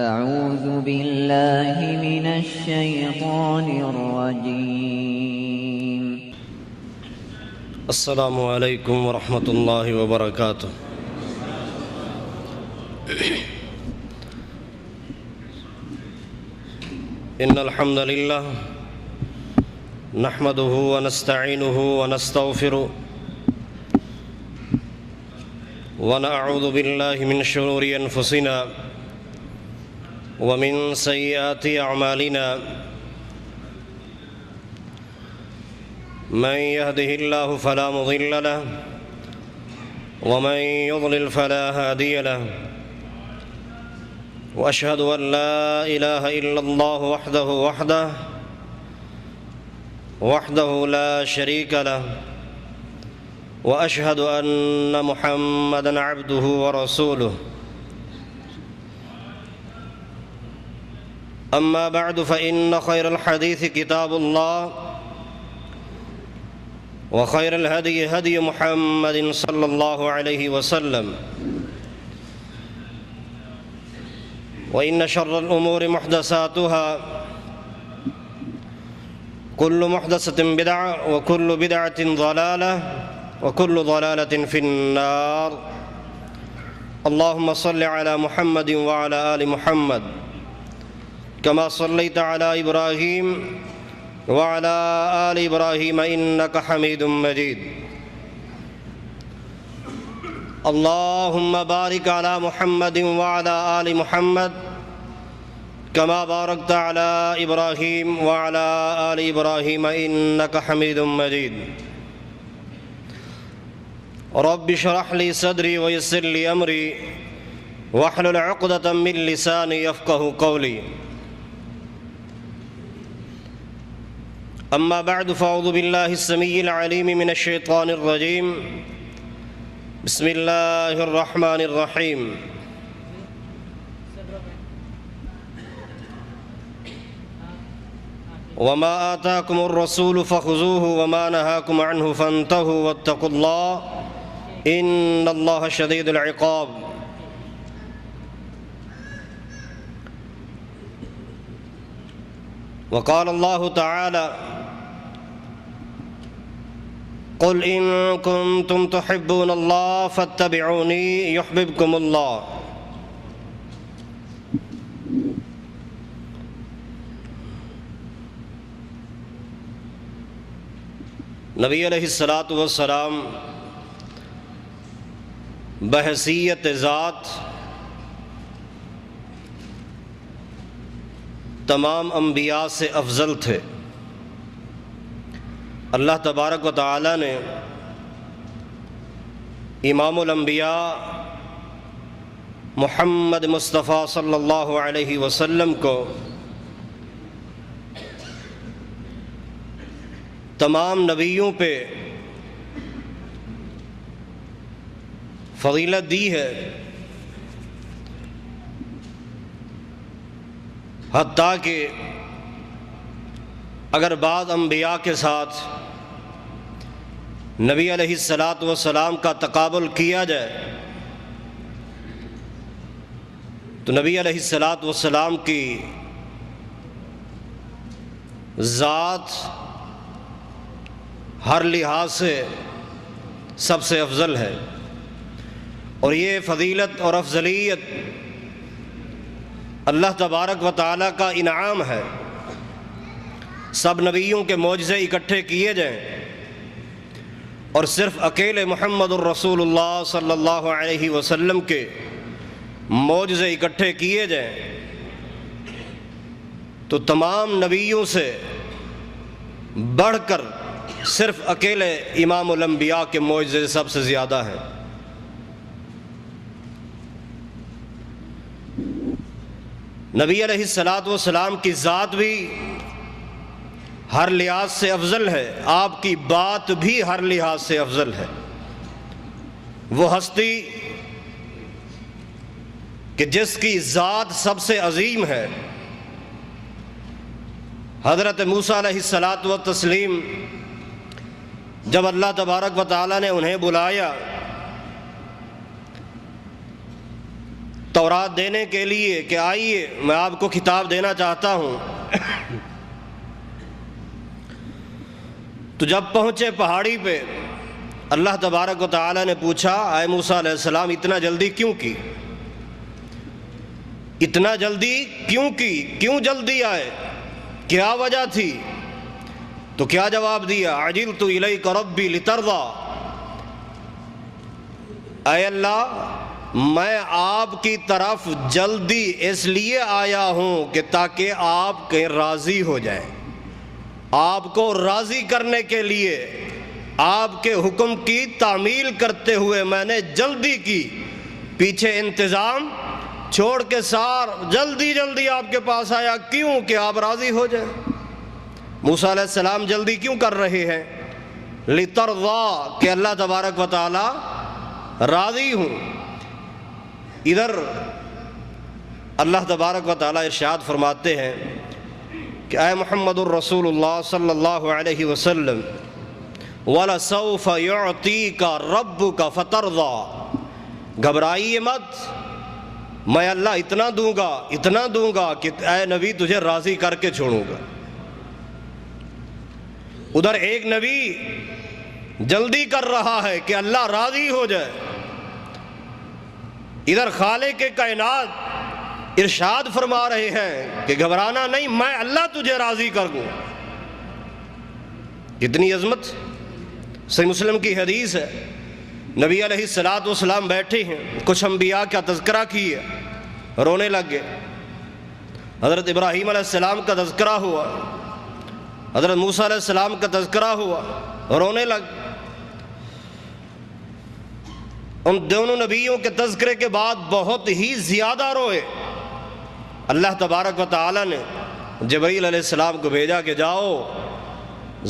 أعوذ بالله من الشيطان الرجيم. السلام علیکم ورحمۃ اللہ وبرکاتہ. ان الحمد للہ نحمده ونستعینه ونستغفره ونعوذ باللہ من شرور انفسنا ومن سیئات اعمالنا من يهده الله فلا مضل له ومن يضلل فلا هادي له وأشهد أن لا إله إلا الله وحده لا شريك له وأشهد أن محمدًا عبده ورسوله. أما بعد فإن خير الحديث كتاب الله وخير الهدي هدي محمد صلى الله عليه وسلم وإن شر الأمور محدثاتها كل محدثة بدعة وكل بدعة ضلالة وكل ضلالة في النار. اللهم صل على محمد وعلى آل محمد كما صليت على إبراهيم وعلى آل إبراهيم إنك حميد مجيد. اللهم بارك على محمد وعلى آل محمد كما باركت على إبراهيم وعلى آل إبراهيم إنك حميد مجيد. رب اشرح لي صدري ويسر لي أمري واحلل عقدة من لساني يفقهوا قولي. أما بعد فأعوذ بالله السميع العليم من الشيطان الرجيم. بسم الله الرحمن الرحيم. وما آتاكم الرسول فخذوه وما نهاكم عنه فانتهوا واتقوا الله إن الله شديد العقاب. وقال الله تعالى: قل إن كنتم تحبون الله فاتبعوني يحببكم الله. نبی علیہ السلام بحیثیت ذات تمام انبیاء سے افضل تھے. اللہ تبارک و تعالی نے امام الانبیاء محمد مصطفیٰ صلی اللہ علیہ وسلم کو تمام نبیوں پہ فضیلت دی ہے، حتیٰ کہ اگر بعض انبیاء کے ساتھ نبی علیہ السلام کا تقابل کیا جائے تو نبی علیہ السلام کی ذات ہر لحاظ سے سب سے افضل ہے، اور یہ فضیلت اور افضلیت اللہ تبارک و تعالیٰ کا انعام ہے. سب نبیوں کے معجزے اکٹھے کیے جائیں اور صرف اکیلے محمد الرسول اللہ صلی اللہ علیہ وسلم کے معجزے اکٹھے کیے جائیں تو تمام نبیوں سے بڑھ کر صرف اکیلے امام الانبیاء کے معجزے سب سے زیادہ ہیں. نبی علیہ السلام کی ذات بھی ہر لحاظ سے افضل ہے، آپ کی بات بھی ہر لحاظ سے افضل ہے. وہ ہستی کہ جس کی ذات سب سے عظیم ہے، حضرت موسیٰ علیہ السلام جب اللہ تبارک و تعالیٰ نے انہیں بلایا تورات دینے کے لیے کہ آئیے میں آپ کو کتاب دینا چاہتا ہوں۔ تو جب پہنچے پہاڑی پہ، اللہ تبارک و تعالیٰ نے پوچھا اے موسیٰ علیہ السلام اتنا جلدی کیوں کی؟ اتنا جلدی کیوں کی؟ کیوں جلدی آئے؟ کیا وجہ تھی؟ تو کیا جواب دیا؟ عجلت الیک ربی لترضی، اے اللہ میں آپ کی طرف جلدی اس لیے آیا ہوں کہ تاکہ آپ کہیں راضی ہو جائیں، آپ کو راضی کرنے کے لیے آپ کے حکم کی تعمیل کرتے ہوئے میں نے جلدی کی، پیچھے انتظام چھوڑ کے جلدی جلدی آپ کے پاس آیا، کیوں؟ کہ آپ راضی ہو جائیں۔ موسیٰ علیہ السلام جلدی کیوں کر رہے ہیں؟ لترضی، کہ اللہ تبارک و تعالی راضی ہوں۔ ادھر اللہ تبارک و تعالی ارشاد فرماتے ہیں کہ اے محمد الرسول اللہ صلی اللہ علیہ وسلم وَلَسَوْفَ يُعْطِيكَ رَبُّكَ فَتَرْضَى، گھبرائیے مت، میں اللہ اتنا دوں گا کہ اے نبی تجھے راضی کر کے چھوڑوں گا۔ ادھر ایک نبی جلدی کر رہا ہے کہ اللہ راضی ہو جائے، ادھر خالق کائنات ارشاد فرما رہے ہیں کہ گھبرانا نہیں، میں اللہ تجھے راضی کر دوں۔ کتنی عظمت! صحیح مسلم کی حدیث ہے، نبی علیہ السلام بیٹھے ہیں، کچھ انبیاء کا تذکرہ کیے، رونے لگ گئے۔ حضرت ابراہیم علیہ السلام کا تذکرہ ہوا، حضرت موسیٰ علیہ السلام کا تذکرہ ہوا، رونے لگ۔ ان دونوں نبیوں کے تذکرے کے بعد بہت ہی زیادہ روئے۔ اللہ تبارک و تعالی نے جبرائیل علیہ السلام کو بھیجا کہ جاؤ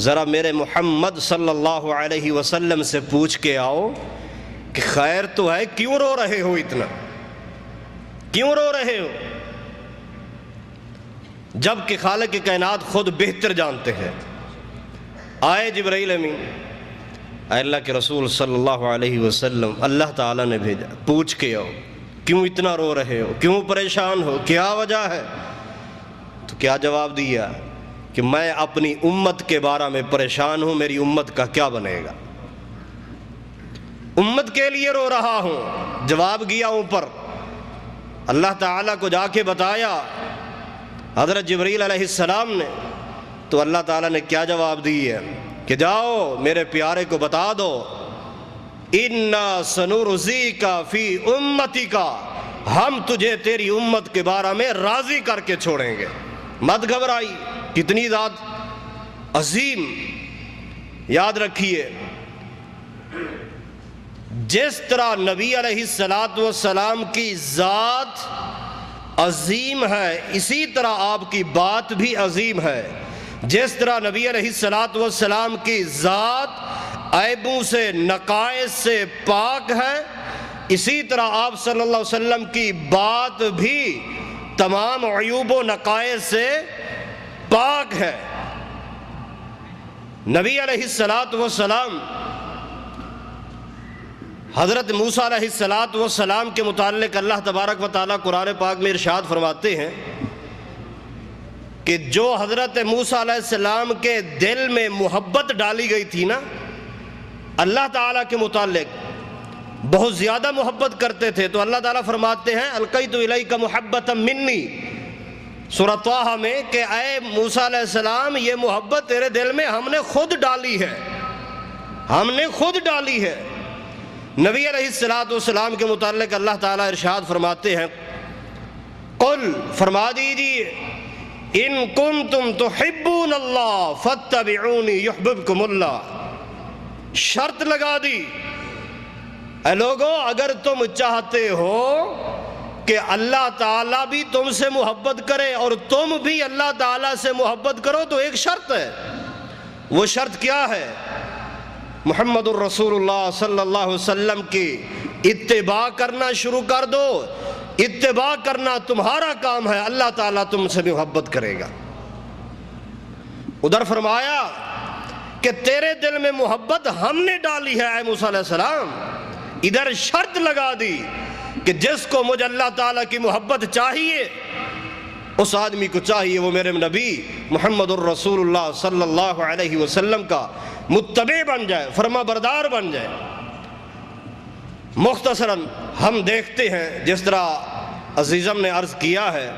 ذرا میرے محمد صلی اللہ علیہ وسلم سے پوچھ کے آؤ کہ خیر تو ہے، کیوں رو رہے ہو؟ اتنا کیوں رو رہے ہو؟ جبکہ خالق کائنات خود بہتر جانتے ہیں۔ آئے جبرائیل امین، اے اللہ کے رسول صلی اللہ علیہ وسلم اللہ تعالیٰ نے بھیجا، پوچھ کے آؤ کیوں اتنا رو رہے ہو، کیوں پریشان ہو، کیا وجہ ہے؟ تو کیا جواب دیا کہ میں اپنی امت کے بارے میں پریشان ہوں، میری امت کا کیا بنے گا، امت کے لیے رو رہا ہوں۔ جواب گیا اوپر، اللہ تعالیٰ کو جا کے بتایا حضرت جبرائیل علیہ السلام نے، تو اللہ تعالیٰ نے کیا جواب دی ہے کہ جاؤ میرے پیارے کو بتا دو اِنَّا سَنُرْضِيكَ فِي أُمَّتِكَ، ہم تجھے تیری امت کے بارے میں راضی کر کے چھوڑیں گے، مت گھبرائی۔ کتنی ذات عظیم! یاد رکھیے جس طرح نبی علیہ السلام کی ذات عظیم ہے، اسی طرح آپ کی بات بھی عظیم ہے۔ جس طرح نبی علیہ السلام کی ذات عیبوں سے، نقائص سے پاک ہے، اسی طرح آپ صلی اللہ علیہ وسلم کی بات بھی تمام عیوب و نقائص سے پاک ہے۔ نبی علیہ السلام حضرت موسیٰ علیہ السلام کے متعلق اللہ تبارک و تعالیٰ قرآن پاک میں ارشاد فرماتے ہیں کہ جو حضرت موسیٰ علیہ السلام کے دل میں محبت ڈالی گئی تھی نا، اللہ تعالیٰ کے متعلق بہت زیادہ محبت کرتے تھے، تو اللہ تعالیٰ فرماتے ہیں القیت الیک محبتا منی سورۃ طٰہٰ میں کہ اے موسیٰ علیہ السلام یہ محبت تیرے دل میں ہم نے خود ڈالی ہے، ہم نے خود ڈالی ہے۔ نبی علیہ السلام کے متعلق اللہ تعالیٰ ارشاد فرماتے ہیں قل، فرما دیجیے ان کنتم تحبون اللہ فاتبعونی یحببکم اللہ، شرط لگا دی اے لوگو اگر تم چاہتے ہو کہ اللہ تعالیٰ بھی تم سے محبت کرے اور تم بھی اللہ تعالیٰ سے محبت کرو تو ایک شرط ہے۔ وہ شرط کیا ہے؟ محمد الرسول اللہ صلی اللہ علیہ وسلم کی اتباع کرنا شروع کر دو، اتباع کرنا تمہارا کام ہے، اللہ تعالیٰ تم سے محبت کرے گا۔ ادھر فرمایا کہ تیرے دل میں محبت ہم نے ڈالی ہے اے موسیٰ علیہ السلام، ادھر شرط لگا دی کہ جس کو مجھے اللہ تعالیٰ کی محبت چاہیے اس آدمی کو چاہیے وہ میرے نبی محمد الرسول اللہ صلی اللہ علیہ وسلم کا متبع بن جائے، فرما بردار بن جائے۔ مختصراً ہم دیکھتے ہیں جس طرح عزیزم نے عرض کیا ہے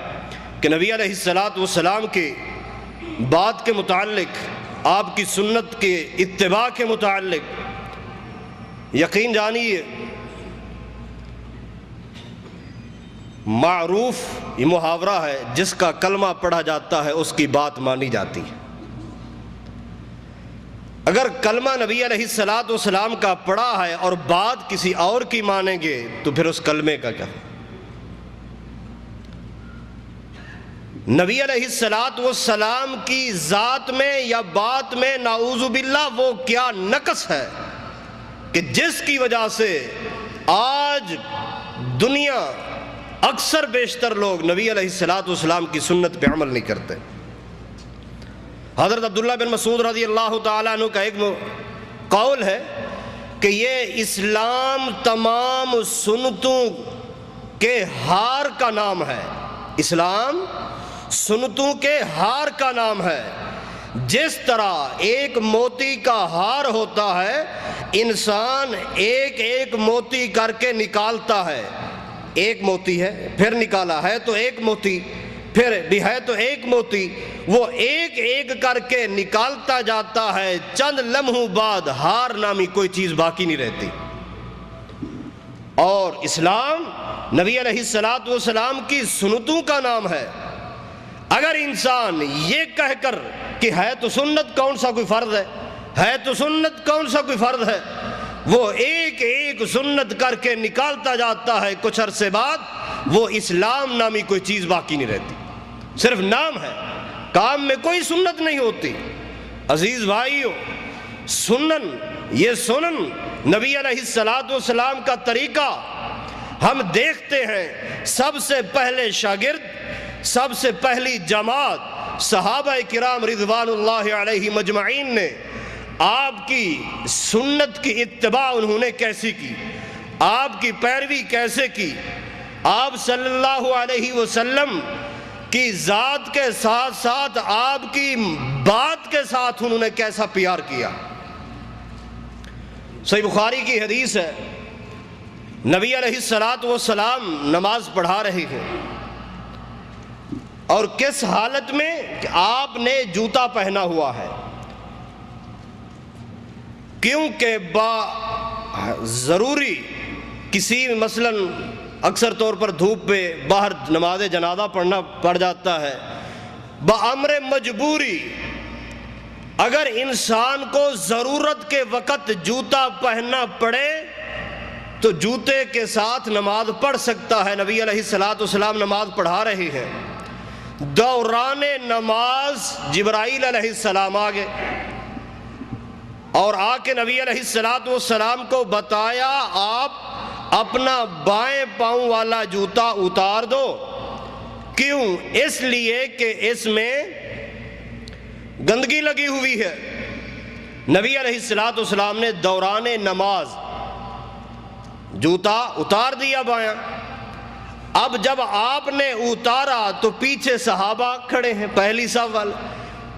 کہ نبی علیہ السلام کی بات کے متعلق، آپ کی سنت کے اتباع کے متعلق یقین جانیے معروف یہ محاورہ ہے، جس کا کلمہ پڑھا جاتا ہے اس کی بات مانی جاتی ہے۔ اگر کلمہ نبی علیہ السلام کا پڑھا ہے اور بات کسی اور کی مانیں گے تو پھر اس کلمے کا کیا؟ نبی علیہ السلام کی ذات میں یا بات میں نعوذ باللہ وہ کیا نقص ہے کہ جس کی وجہ سے آج دنیا اکثر بیشتر لوگ نبی علیہ السلام کی سنت پہ عمل نہیں کرتے۔ حضرت عبداللہ بن مسعود رضی اللہ تعالیٰ عنہ کا ایک قول ہے کہ یہ اسلام تمام سنتوں کے ہار کا نام ہے، اسلام سنتوں کے ہار کا نام ہے۔ جس طرح ایک موتی کا ہار ہوتا ہے، انسان ایک ایک موتی کر کے نکالتا ہے، ایک موتی ہے پھر نکالا ہے تو ایک موتی، پھر بھی ہے تو ایک موتی، وہ ایک ایک کر کے نکالتا جاتا ہے، چند لمحوں بعد ہار نامی کوئی چیز باقی نہیں رہتی۔ اور اسلام نبی علیہ السلام کی سنتوں کا نام ہے۔ اگر انسان یہ کہہ کر کہ ہے تو سنت کون سا کوئی فرض ہے تو سنت کون سا کوئی فرض ہے، وہ ایک ایک سنت کر کے نکالتا جاتا ہے، کچھ عرصے بعد وہ اسلام نامی کوئی چیز باقی نہیں رہتی، صرف نام ہے، کام میں کوئی سنت نہیں ہوتی۔ عزیز بھائیو، سنن یہ سنن نبی علیہ السلام کا طریقہ ہم دیکھتے ہیں۔ سب سے پہلے شاگرد، سب سے پہلی جماعت صحابہ کرام رضوان اللہ علیہ مجمعین نے آپ کی سنت کی اتباع انہوں نے کیسی کی، آپ کی پیروی کیسے کی، آپ صلی اللہ علیہ وسلم کی ذات کے ساتھ ساتھ آپ کی بات کے ساتھ انہوں نے کیسا پیار کیا۔ صحیح بخاری کی حدیث ہے، نبی علیہ السلام نماز پڑھا رہے ہیں اور کس حالت میں کہ آپ نے جوتا پہنا ہوا ہے، کیونکہ ضروری کسی مثلاً اکثر طور پر دھوپ پہ باہر نماز جنازہ پڑھنا پڑ جاتا ہے، بامر مجبوری اگر انسان کو ضرورت کے وقت جوتا پہننا پڑے تو جوتے کے ساتھ نماز پڑھ سکتا ہے۔ نبی علیہ السلام نماز پڑھا رہے ہیں، دوران نماز جبرائیل علیہ السلام آگے اور آ کے نبی علیہ السلام کو بتایا آپ اپنا بائیں پاؤں والا جوتا اتار دو۔ کیوں؟ اس لیے کہ اس میں گندگی لگی ہوئی ہے۔ نبی علیہ السلام نے دوران نماز جوتا اتار دیا بایاں۔ اب جب آپ نے اتارا تو پیچھے صحابہ کھڑے ہیں پہلی صف والے،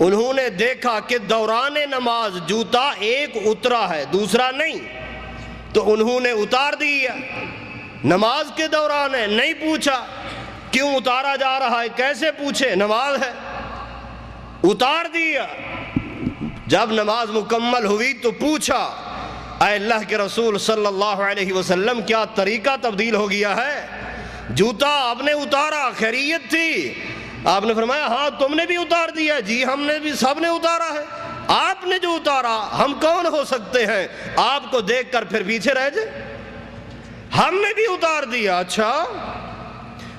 انہوں نے دیکھا کہ دوران نماز جوتا ایک اترا ہے دوسرا نہیں، تو انہوں نے اتار دیا۔ نماز کے دوران ہے، نہیں پوچھا کیوں اتارا جا رہا ہے، کیسے پوچھے، نماز ہے، اتار دیا۔ جب نماز مکمل ہوئی تو پوچھا، اے اللہ کے رسول صلی اللہ علیہ وسلم کیا طریقہ تبدیل ہو گیا ہے؟ جوتا آپ نے اتارا، خیریت تھی؟ آپ نے فرمایا ہاں تم نے بھی اتار دیا۔ جی ہم نے بھی، سب نے اتارا ہے، آپ نے جو اتارا ہم کون ہو سکتے ہیں آپ کو دیکھ کر پھر پیچھے رہ جائے؟ ہم نے بھی اتار دیا۔ اچھا،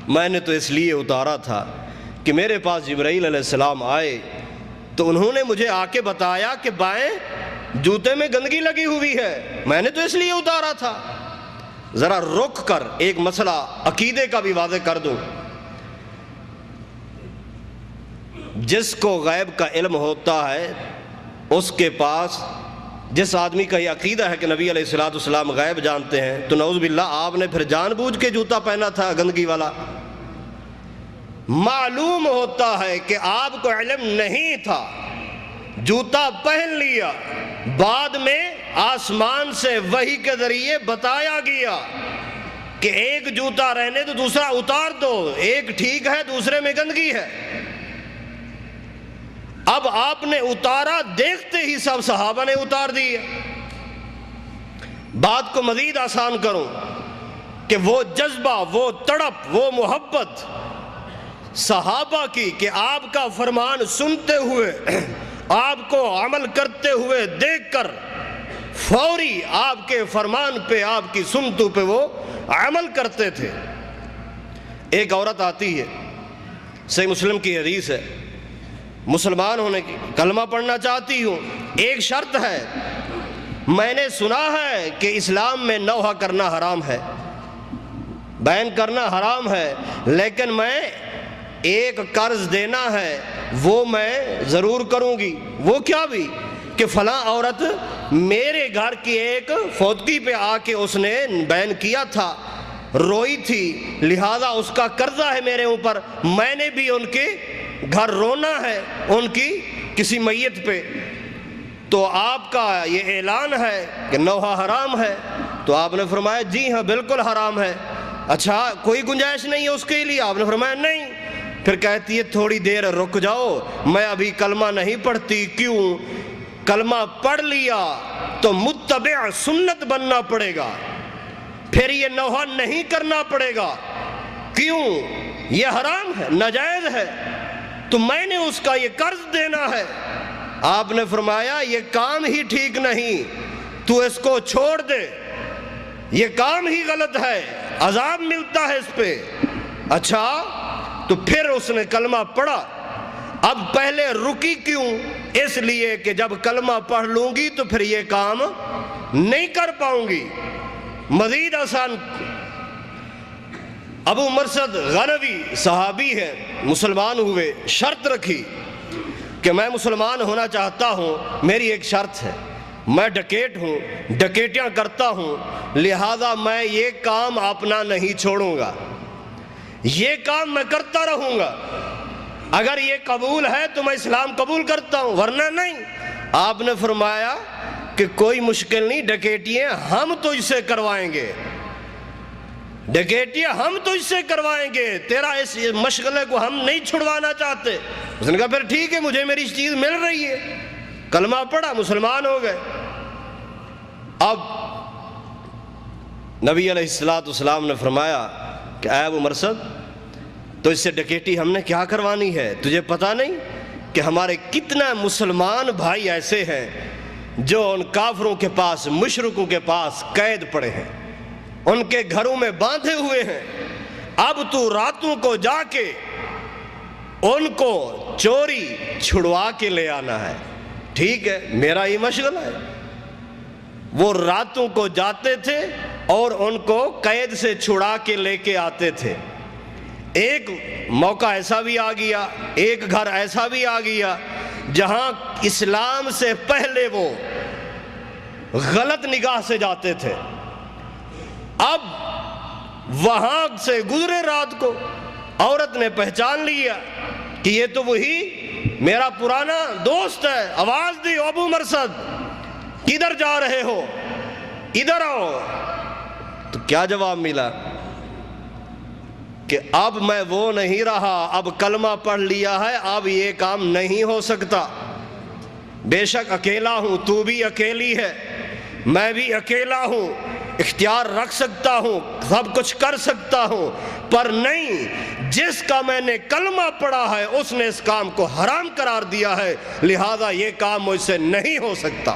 میں نے تو اس لیے اتارا تھا کہ میرے پاس جبرائیل علیہ السلام آئے تو انہوں نے مجھے آ کے بتایا کہ بائیں جوتے میں گندگی لگی ہوئی ہے، میں نے تو اس لیے اتارا تھا۔ ذرا رک کر ایک مسئلہ عقیدے کا بھی واضح کر دوں۔ جس کو غیب کا علم ہوتا ہے اس کے پاس جس آدمی کا یہ عقیدہ ہے کہ نبی علیہ الصلوۃ والسلام غیب جانتے ہیں تو نعوذ باللہ آپ نے پھر جان بوجھ کے جوتا پہنا تھا گندگی والا؟ معلوم ہوتا ہے کہ آپ کو علم نہیں تھا، جوتا پہن لیا، بعد میں آسمان سے وحی کے ذریعے بتایا گیا کہ ایک جوتا رہنے تو دوسرا اتار دو، ایک ٹھیک ہے دوسرے میں گندگی ہے۔ اب آپ نے اتارا، دیکھتے ہی سب صحابہ نے اتار دیا۔ بات کو مزید آسان کروں کہ وہ جذبہ، وہ تڑپ، وہ محبت صحابہ کی کہ آپ کا فرمان سنتے ہوئے، آپ کو عمل کرتے ہوئے دیکھ کر فوری آپ کے فرمان پہ، آپ کی سنتوں پہ وہ عمل کرتے تھے۔ ایک عورت آتی ہے، صحیح مسلم کی حدیث ہے، مسلمان ہونے کی، کلمہ پڑھنا چاہتی ہوں، ایک شرط ہے، میں نے سنا ہے کہ اسلام میں نوحہ کرنا حرام ہے، بیان کرنا حرام ہے، لیکن میں ایک قرض دینا ہے وہ میں ضرور کروں گی۔ وہ کیا بھی کہ فلاں عورت میرے گھر کی ایک فوتگی پہ آ کے اس نے بیان کیا تھا، روئی تھی، لہذا اس کا قرضہ ہے میرے اوپر، میں نے بھی ان کے گھر رونا ہے ان کی کسی میت پہ، تو آپ کا یہ اعلان ہے کہ نوحہ حرام ہے۔ تو آپ نے فرمایا جی ہاں بالکل حرام ہے۔ اچھا کوئی گنجائش نہیں ہے اس کے لیے؟ آپ نے فرمایا نہیں۔ پھر کہتی ہے تھوڑی دیر رک جاؤ، میں ابھی کلمہ نہیں پڑھتی۔ کیوں؟ کلمہ پڑھ لیا تو متبع سنت بننا پڑے گا، پھر یہ نوحہ نہیں کرنا پڑے گا۔ کیوں؟ یہ حرام ہے، ناجائز ہے، تو میں نے اس کا یہ قرض دینا ہے۔ آپ نے فرمایا یہ کام ہی ٹھیک نہیں، تو اس کو چھوڑ دے، یہ کام ہی غلط ہے، عذاب ملتا ہے اس پہ۔ اچھا، تو پھر اس نے کلمہ پڑھا۔ اب پہلے رکی کیوں؟ اس لیے کہ جب کلمہ پڑھ لوں گی تو پھر یہ کام نہیں کر پاؤں گی۔ مزید آسان، ابو مرثد غنوی صحابی ہے، مسلمان ہوئے، شرط رکھی کہ میں مسلمان ہونا چاہتا ہوں، میری ایک شرط ہے، میں ڈکیٹ ہوں، ڈکیٹیاں کرتا ہوں، لہذا میں یہ کام اپنا نہیں چھوڑوں گا، یہ کام میں کرتا رہوں گا، اگر یہ قبول ہے تو میں اسلام قبول کرتا ہوں، ورنہ نہیں۔ آپ نے فرمایا کہ کوئی مشکل نہیں، ڈکیٹیاں ہم تو اس سے کروائیں گے، ڈکیٹیاں ہم تو اس سے کروائیں گے، تیرا اس مشغلے کو ہم نہیں چھڑوانا چاہتے۔ اس نے کہا پھر ٹھیک ہے، مجھے میری چیز مل رہی ہے۔ کلمہ پڑھا، مسلمان ہو گئے۔ اب نبی علیہ السلام نے فرمایا کہ اے ابو مرثد، تو اس سے ڈکیٹی ہم نے کیا کروانی ہے؟ تجھے پتہ نہیں کہ ہمارے کتنا مسلمان بھائی ایسے ہیں جو ان کافروں کے پاس، مشرکوں کے پاس قید پڑے ہیں، ان کے گھروں میں باندھے ہوئے ہیں۔ اب تو راتوں کو جا کے ان کو چوری چھڑوا کے لے آنا ہے۔ ٹھیک ہے، میرا یہ مشغلہ ہے۔ وہ راتوں کو جاتے تھے اور ان کو قید سے چھڑا کے لے کے آتے تھے۔ ایک موقع ایسا بھی آ گیا، ایک گھر ایسا بھی آ گیا جہاں اسلام سے پہلے وہ غلط نگاہ سے جاتے تھے۔ اب وہاں سے گزرے رات کو، عورت نے پہچان لیا کہ یہ تو وہی میرا پرانا دوست ہے، آواز دی ابو مرثد کدھر جا رہے ہو، ادھر آؤ۔ تو کیا جواب ملا کہ اب میں وہ نہیں رہا، اب کلمہ پڑھ لیا ہے، اب یہ کام نہیں ہو سکتا۔ بے شک اکیلا ہوں، تو بھی اکیلی ہے، میں بھی اکیلا ہوں، اختیار رکھ سکتا ہوں، سب کچھ کر سکتا ہوں، پر نہیں، جس کا میں نے کلمہ پڑھا ہے اس نے اس کام کو حرام قرار دیا ہے، لہذا یہ کام مجھ سے نہیں ہو سکتا۔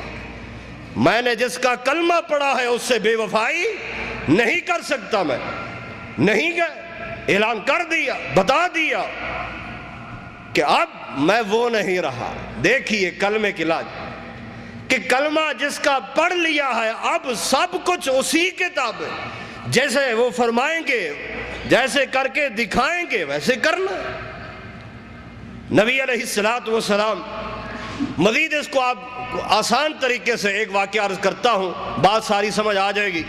میں نے جس کا کلمہ پڑھا ہے اس سے بے وفائی نہیں کر سکتا، میں نہیں گئے، اعلان کر دیا، بتا دیا کہ اب میں وہ نہیں رہا۔ دیکھیے کلمے کی لاج کہ کلمہ جس کا پڑھ لیا ہے اب سب کچھ اسی کے تابع، جیسے وہ فرمائیں گے، جیسے کر کے دکھائیں گے ویسے کرنا۔ نبی علیہ السلام مزید اس کو آپ آسان طریقے سے ایک واقعہ عرض کرتا ہوں، بات ساری سمجھ آ جائے گی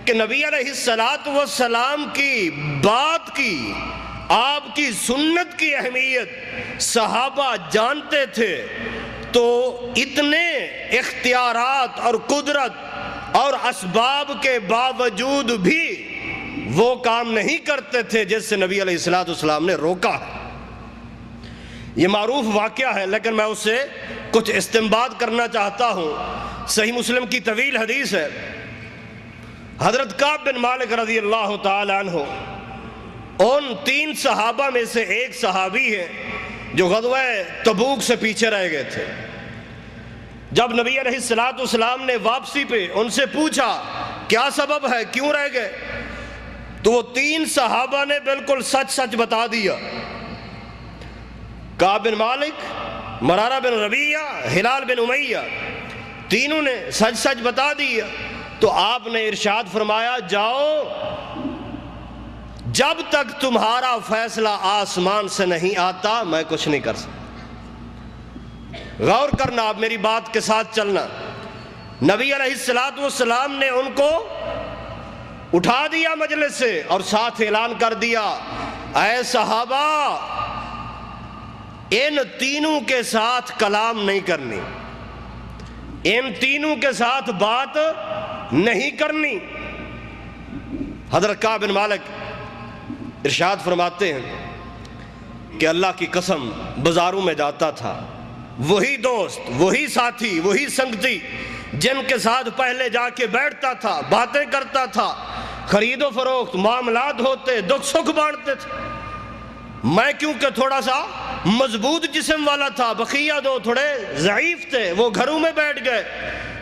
کہ نبی علیہ السلام کی بات کی، آپ کی سنت کی اہمیت صحابہ جانتے تھے، تو اتنے اختیارات اور قدرت اور اسباب کے باوجود بھی وہ کام نہیں کرتے تھے جس سے نبی علیہ السلام نے روکا ہے۔ یہ معروف واقعہ ہے، لیکن میں اس سے کچھ استنباط کرنا چاہتا ہوں۔ صحیح مسلم کی طویل حدیث ہے، حضرت کعب بن مالک رضی اللہ تعالی عنہ ان 3 صحابہ میں سے ایک صحابی ہے جو غزوہ تبوک سے پیچھے رہ گئے تھے۔ جب نبی علیہ السلام نے واپسی پہ ان سے پوچھا کیا سبب ہے، کیوں رہ گئے، تو وہ 3 صحابہ نے بالکل سچ سچ بتا دیا۔ کعب بن مالک، مرارہ بن ربیعہ، ہلال بن امیہ، تینوں نے سچ سچ بتا دیا۔ تو آپ نے ارشاد فرمایا جاؤ، جب تک تمہارا فیصلہ آسمان سے نہیں آتا میں کچھ نہیں کر سکتا۔ غور کرنا، آپ میری بات کے ساتھ چلنا۔ نبی علیہ السلام نے ان کو اٹھا دیا مجلس سے اور ساتھ اعلان کر دیا، اے صحابہ ان تینوں کے ساتھ کلام نہیں کرنی، ان تینوں کے ساتھ بات نہیں کرنی۔ حضرت کعب بن مالک ارشاد فرماتے ہیں کہ اللہ کی قسم بازاروں میں جاتا تھا، وہی دوست، وہی ساتھی، وہی سنگتی جن کے ساتھ پہلے جا کے بیٹھتا تھا، باتیں کرتا تھا، خرید و فروخت، معاملات ہوتے، دکھ سکھ بانٹتے تھے۔ میں کیونکہ تھوڑا سا مضبوط جسم والا تھا، بقیہ دو تھوڑے ضعیف تھے، وہ گھروں میں بیٹھ گئے،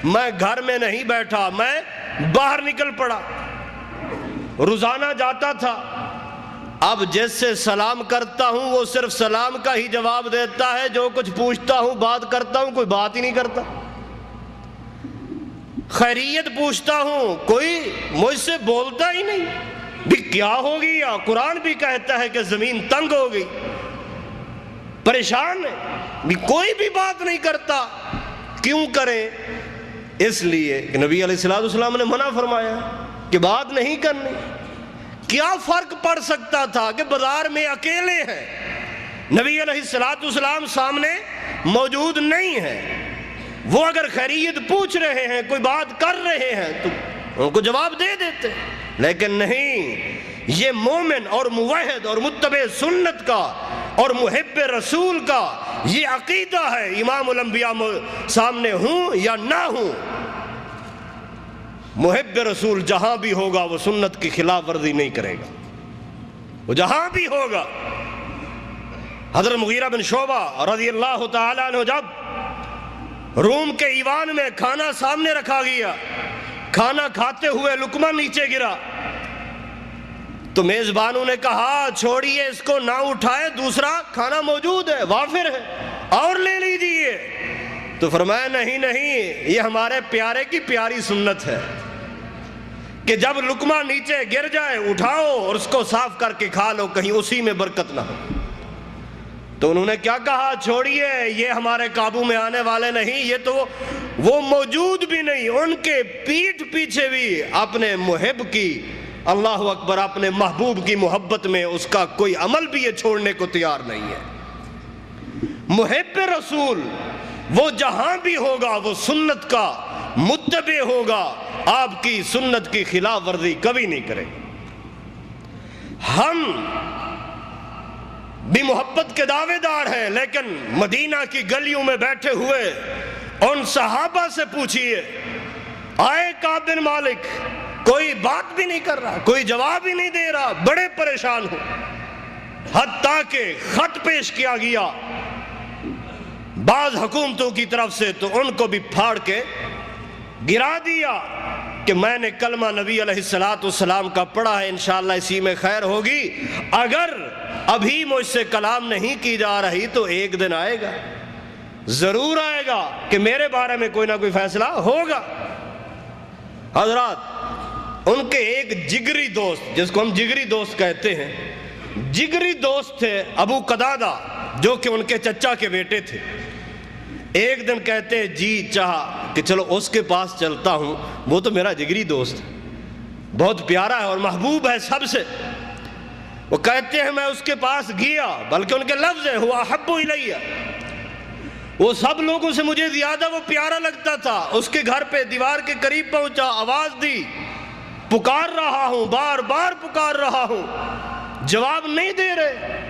میں گھر میں نہیں بیٹھا، میں باہر نکل پڑا، روزانہ جاتا تھا۔ اب جس سے سلام کرتا ہوں وہ صرف سلام کا ہی جواب دیتا ہے، جو کچھ پوچھتا ہوں، بات کرتا ہوں، کوئی بات ہی نہیں کرتا۔ خیریت پوچھتا ہوں، کوئی مجھ سے بولتا ہی نہیں، بھی کیا ہو گیا؟ قرآن بھی کہتا ہے کہ زمین تنگ ہو گئی، پریشان ہے، بھی کوئی بھی بات نہیں کرتا۔ کیوں کریں؟ اس لیے کہ نبی علیہ السلام نے منع فرمایا کہ بات نہیں کرنی۔ کیا فرق پڑ سکتا تھا کہ بازار میں اکیلے ہیں، نبی علیہ السلام سامنے موجود نہیں ہیں، وہ اگر خیریت پوچھ رہے ہیں، کوئی بات کر رہے ہیں تو ان کو جواب دے دیتے، لیکن نہیں۔ یہ مومن اور موحد اور متبع سنت کا اور محب رسول کا یہ عقیدہ ہے، امام الانبیاء سامنے ہوں یا نہ ہوں، محب رسول جہاں بھی ہوگا وہ سنت کی خلاف ورزی نہیں کرے گا، وہ جہاں بھی ہوگا۔ حضرت مغیرہ بن شعبہ رضی اللہ تعالیٰ عنہ جب روم کے ایوان میں کھانا سامنے رکھا گیا، کھانا کھاتے ہوئے لقمہ نیچے گرا، تو میزبانوں نے کہا چھوڑیے اس کو، نہ اٹھائے، دوسرا کھانا موجود ہے، وافر ہے، اور لے لیجیے۔ تو فرمایا نہیں نہیں، یہ ہمارے پیارے کی پیاری سنت ہے کہ جب لقمہ نیچے گر جائے اٹھاؤ اور اس کو صاف کر کے کھا لو، کہیں اسی میں برکت نہ ہو۔ تو انہوں نے کیا کہا؟ چھوڑیے، یہ ہمارے قابو میں آنے والے نہیں، یہ تو وہ موجود بھی نہیں، ان کے پیٹھ پیچھے بھی اپنے محب کی، اللہ اکبر، اپنے محبوب کی محبت میں اس کا کوئی عمل بھی یہ چھوڑنے کو تیار نہیں ہے۔ محب رسول وہ جہاں بھی ہوگا وہ سنت کا متبع ہوگا، آپ کی سنت کی خلاف ورزی کبھی نہیں کرے گا۔ ہم بھی محبت کے دعوے دار ہیں، لیکن مدینہ کی گلیوں میں بیٹھے ہوئے ان صحابہ سے پوچھئے، آئے کعب بن مالک، کوئی بات بھی نہیں کر رہا، کوئی جواب ہی نہیں دے رہا، بڑے پریشان ہو، حتیٰ کہ خط پیش کیا گیا بعض حکومتوں کی طرف سے، تو ان کو بھی پھاڑ کے گرا دیا کہ میں نے کلمہ نبی علیہ السلام کا پڑھا ہے، انشاءاللہ اسی میں خیر ہوگی، اگر ابھی مجھ سے کلام نہیں کی جا رہی تو ایک دن آئے گا، ضرور آئے گا کہ میرے بارے میں کوئی نہ کوئی فیصلہ ہوگا۔ حضرات، ان کے ایک جگری دوست، جس کو ہم جگری دوست کہتے ہیں، جگری دوست تھے ابو قتادہ، جو کہ ان کے چچا کے بیٹے تھے۔ ایک دن کہتے ہیں جی چاہا کہ چلو اس کے پاس چلتا ہوں، وہ تو میرا جگری دوست ہے، بہت پیارا ہے اور محبوب ہے سب سے۔ وہ کہتے ہیں میں اس کے پاس گیا، بلکہ ان کے لفظ ہے ہوا احب الیہ، وہ سب لوگوں سے مجھے زیادہ وہ پیارا لگتا تھا۔ اس کے گھر پہ دیوار کے قریب پہنچا، آواز دی، پکار رہا ہوں، بار بار پکار رہا ہوں، جواب نہیں دے رہے،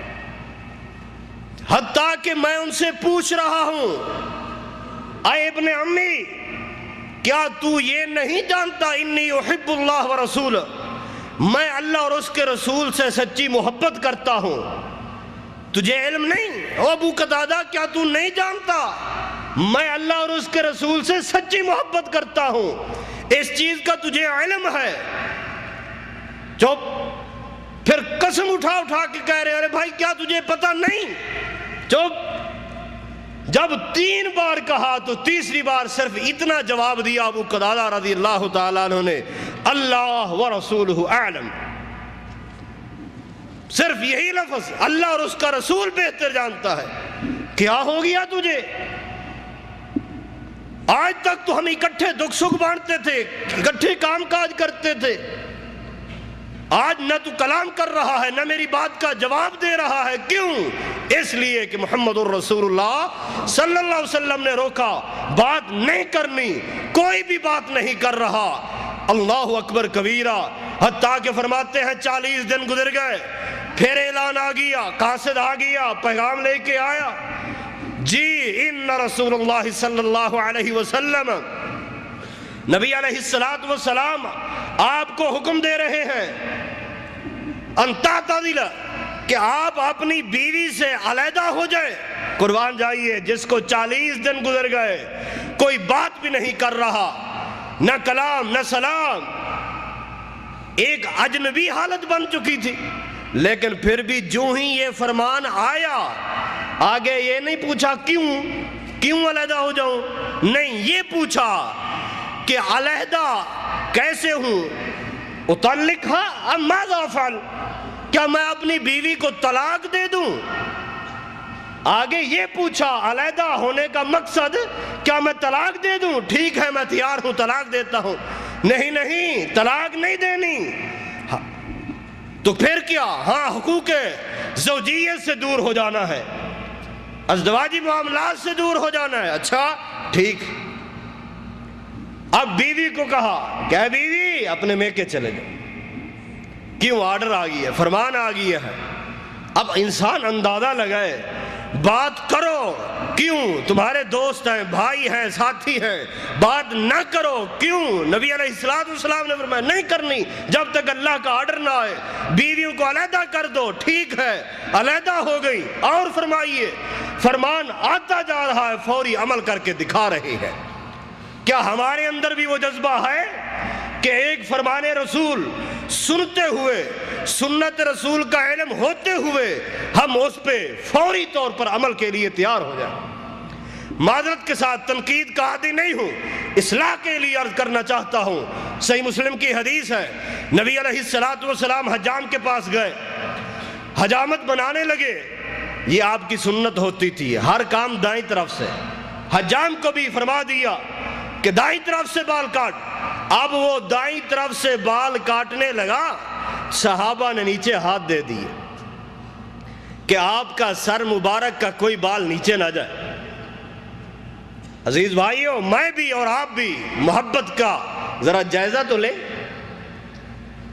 حتیٰ کہ میں ان سے پوچھ رہا ہوں اے ابن امی، کیا تو یہ نہیں جانتا انی احب اللہ ورسولہ، میں اللہ اور اس کے رسول سے سچی محبت کرتا ہوں، تجھے علم نہیں؟ او ابو قتادہ کیا تو نہیں جانتا میں اللہ اور اس کے رسول سے سچی محبت کرتا ہوں، اس چیز کا تجھے علم ہے؟ چپ۔ پھر قسم اٹھا اٹھا کے کہہ رہے ارے بھائی کیا تجھے پتہ نہیں؟ چپ۔ جب 3 بار کہا تو تیسری بار صرف اتنا جواب دیا ابو قتادہ رضی اللہ تعالیٰ عنہ نے، اللہ ورسولہ اعلم، صرف یہی لفظ، اللہ اور اس کا رسول بہتر جانتا ہے۔ کیا ہو گیا تجھے؟ آج تک تو ہم اکٹھے دکھ سکھ بانٹتے تھے، اکٹھے کام کاج کرتے تھے، آج نہ تو کلام کر رہا ہے نہ میری بات کا جواب دے رہا ہے، کیوں؟ اس لیے کہ محمد الرسول اللہ صلی اللہ علیہ وسلم نے روکا، بات نہیں کرنی، کوئی بھی بات نہیں کر رہا۔ اللہ اکبر کبیرہ، حتیٰ کہ فرماتے ہیں 40 دن گزر گئے، پھر اعلان آ گیا، قاصد آ گیا، پیغام لے کے آیا، جی ان رسول اللہ صلی اللہ علیہ وسلم، نبی علیہ السلام آپ کو حکم دے رہے ہیں ان تعتزل، کہ آپ اپنی بیوی سے علیحدہ ہو جائیں۔ قربان جائیے، جس کو 40 دن گزر گئے کوئی بات بھی نہیں کر رہا، نہ کلام نہ سلام، ایک اجنبی حالت بن چکی تھی، لیکن پھر بھی جو ہی یہ فرمان آیا، آگے یہ نہیں پوچھا کیوں علیحدہ ہو جاؤں، نہیں، یہ پوچھا کہ علیحدہ کیسے ہوں، اطلقھا ام ماذا افعل، کیا میں اپنی بیوی کو طلاق دے دوں؟ آگے یہ پوچھا علیحدہ ہونے کا مقصد، کیا میں طلاق دے دوں؟ ٹھیک ہے میں تیار ہوں، طلاق دیتا ہوں۔ نہیں، طلاق نہیں دینی۔ تو پھر کیا؟ ہاں، حقوق زوجیت سے دور ہو جانا ہے، ازدواجی معاملات سے دور ہو جانا ہے۔ اچھا ٹھیک۔ اب بیوی کو کہا کہ اے بیوی اپنے میکے چلے جاؤ، کیوں؟ آرڈر آ گئی ہے، فرمان آ گیا ہے۔ اب انسان اندازہ لگائے، بات کرو، کیوں؟ تمہارے دوست ہیں، بھائی ہیں، ساتھی ہیں، بات نہ کرو، کیوں؟ نبی علیہ السلام نے فرمایا نہیں کرنی جب تک اللہ کا آرڈر نہ آئے، بیویوں کو علیحدہ کر دو۔ ٹھیک ہے، علیحدہ ہو گئی، اور فرمائیے، فرمان آتا جا رہا ہے، فوری عمل کر کے دکھا رہے ہیں۔ کیا ہمارے اندر بھی وہ جذبہ ہے کہ ایک فرمان رسول سنتے ہوئے، سنت رسول کا علم ہوتے ہوئے، ہم اس پہ فوری طور پر عمل کے لیے تیار ہو جائیں؟ معذرت کے ساتھ تنقید کا عادی نہیں ہوں، اصلاح کے لیے عرض کرنا چاہتا ہوں۔ صحیح مسلم کی حدیث ہے، نبی علیہ السلام حجام کے پاس گئے، حجامت بنانے لگے، یہ آپ کی سنت ہوتی تھی، ہر کام دائیں طرف سے۔ حجام کو بھی فرما دیا کہ دائیں طرف سے بال کاٹ۔ اب وہ دائیں طرف سے بال کاٹنے لگا، صحابہ نے نیچے ہاتھ دے دیے کہ آپ کا سر مبارک کا کوئی بال نیچے نہ جائے۔ عزیز بھائیوں، میں بھی اور آپ بھی محبت کا ذرا جائزہ تو لیں۔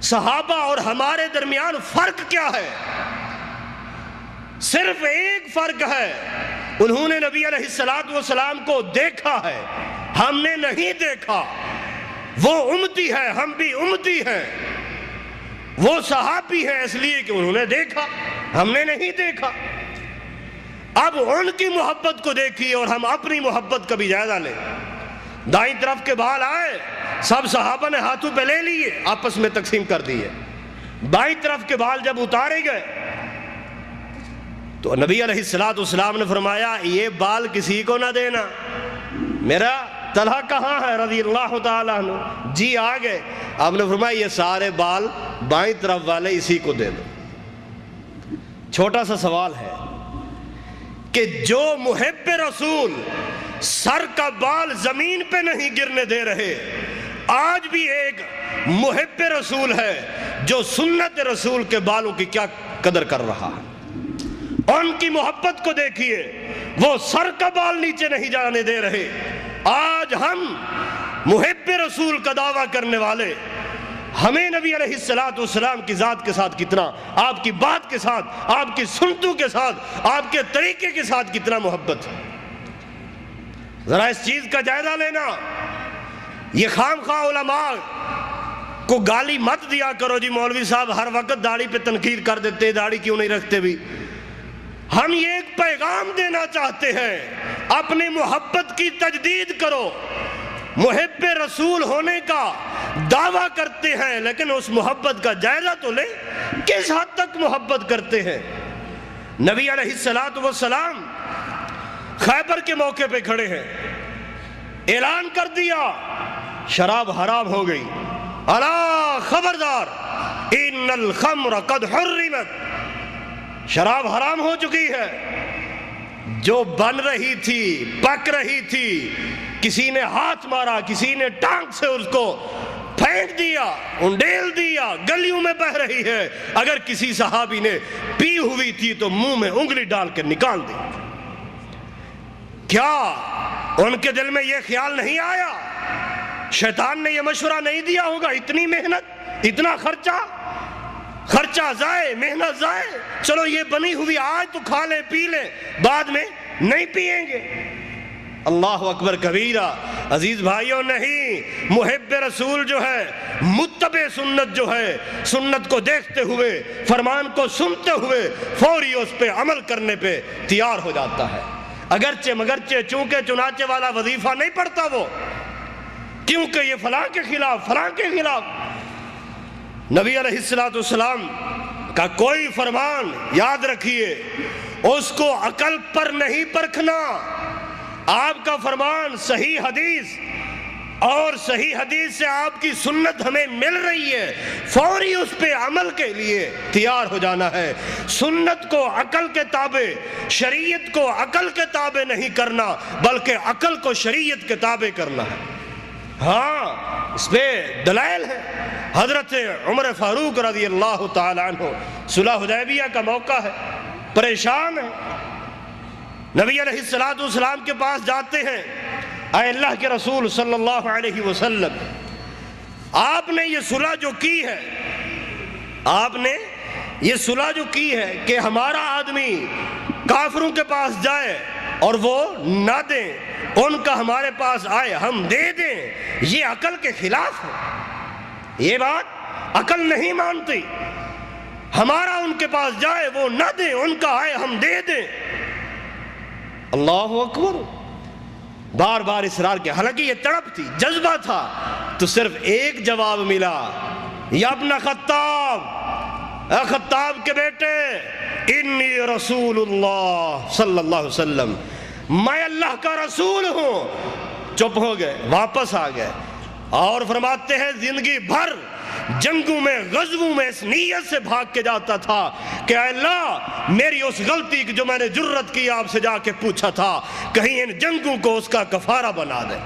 صحابہ اور ہمارے درمیان فرق کیا ہے؟ صرف ایک فرق ہے، انہوں نے نبی علیہ السلام کو دیکھا ہے، ہم نے نہیں دیکھا۔ وہ امتی ہے، ہم بھی امتی ہیں۔ وہ صحابی ہیں اس لیے کہ انہوں نے دیکھا، ہم نے نہیں دیکھا۔ اب ان کی محبت کو دیکھیے اور ہم اپنی محبت کا بھی جائزہ لیں۔ دائیں طرف کے بال آئے، سب صحابہ نے ہاتھوں پہ لے لیے، آپس میں تقسیم کر دیے۔ بائیں طرف کے بال جب اتارے گئے تو نبی علیہ السلام نے فرمایا یہ بال کسی کو نہ دینا، میرا طلحہ کہاں ہے رضی اللہ تعالیٰ عنہ؟ جی آ گئے۔ آپ نے فرمایا یہ سارے بال بائیں طرف والے اسی کو دے دو۔ چھوٹا سا سوال ہے کہ جو محب رسول سر کا بال زمین پہ نہیں گرنے دے رہے۔ آج بھی ایک محب رسول ہے جو سنت رسول کے بالوں کی کیا قدر کر رہا ہے۔ ان کی محبت کو دیکھیے، وہ سر کا بال نیچے نہیں جانے دے رہے۔ آج ہم محب رسول کا دعویٰ کرنے والے، ہمیں نبی علیہ السلام کی ذات کے ساتھ کتنا، آپ کی بات کے ساتھ، آپ کی سنتوں کے ساتھ، آپ کے طریقے کے ساتھ کتنا محبت ہے۔ ذرا اس چیز کا جائزہ لینا۔ یہ خام خواہ علماء کو گالی مت دیا کرو جی مولوی صاحب ہر وقت داڑھی پہ تنقید کر دیتے، داڑھی کیوں نہیں رکھتے بھی۔ ہم یہ ایک پیغام دینا چاہتے ہیں، اپنی محبت کی تجدید کرو۔ محب رسول ہونے کا دعویٰ کرتے ہیں، لیکن اس محبت کا جائزہ تو لیں، کس حد تک محبت کرتے ہیں۔ نبی علیہ السلام خیبر کے موقع پہ کھڑے ہیں، اعلان کر دیا شراب حرام ہو گئی، الا خبردار ان الخمر قد حرمت، شراب حرام ہو چکی ہے۔ جو بن رہی تھی، پک رہی تھی، کسی نے ہاتھ مارا، کسی نے ٹانک سے اس کو پھینک دیا، انڈیل دیا، گلیوں میں بہ رہی ہے۔ اگر کسی صحابی نے پی ہوئی تھی تو منہ میں انگلی ڈال کے نکال دی۔ کیا ان کے دل میں یہ خیال نہیں آیا؟ شیطان نے یہ مشورہ نہیں دیا ہوگا؟ اتنی محنت، اتنا خرچہ ضائع، محنت ضائع، چلو یہ بنی ہوئی آج تو کھا لیں پی لیں، بعد میں نہیں پئیں گے۔ اللہ اکبر کبیرہ۔ عزیز بھائیوں، نہیں، محب رسول جو ہے، متبع سنت جو ہے، سنت کو دیکھتے ہوئے، فرمان کو سنتے ہوئے فوری اس پہ عمل کرنے پہ تیار ہو جاتا ہے۔ اگرچہ مگرچہ چونکہ چنانچہ والا وظیفہ نہیں پڑھتا وہ، کیونکہ یہ فلاں کے خلاف، فلاں کے خلاف۔ نبی علیہ السلام کا کوئی فرمان یاد رکھیے، اس کو عقل پر نہیں پرکھنا۔ آپ کا فرمان صحیح حدیث، اور صحیح حدیث سے آپ کی سنت ہمیں مل رہی ہے، فوری اس پہ عمل کے لیے تیار ہو جانا ہے۔ سنت کو عقل کے تابع، شریعت کو عقل کے تابع نہیں کرنا، بلکہ عقل کو شریعت کے تابع کرنا ہے۔ ہاں، اس پہ دلائل ہے۔ حضرت عمر فاروق رضی اللہ تعالی عنہ، صلح حدیبیہ کا موقع ہے، پریشان ہے، نبی علیہ السلام کے پاس جاتے ہیں، اے اللہ کے رسول صلی اللہ علیہ وسلم، آپ نے یہ صلح جو کی ہے، آپ نے یہ صلح جو کی ہے کہ ہمارا آدمی کافروں کے پاس جائے اور وہ نہ دیں، ان کا ہمارے پاس آئے ہم دے دیں، یہ عقل کے خلاف ہے۔ یہ بات عقل نہیں مانتی۔ ہمارا ان کے پاس جائے وہ نہ دیں، ان کا آئے ہم دے دیں۔ اللہ اکبر، بار بار اصرار کیا، حالانکہ یہ تڑپ تھی، جذبہ تھا، تو صرف ایک جواب ملا، یا ابن خطاب، اے خطاب کے بیٹے، انی رسول اللہ صلی اللہ علیہ وسلم، میں اللہ کا رسول ہوں۔ چپ ہو گئے، واپس آ گئے، اور فرماتے ہیں زندگی بھر جنگوں میں، غزووں میں اس نیت سے بھاگ کے جاتا تھا کہ اے اللہ میری اس غلطی کی جو میں نے جرت کی آپ سے جا کے پوچھا تھا، کہیں ان جنگوں کو اس کا کفارہ بنا دے۔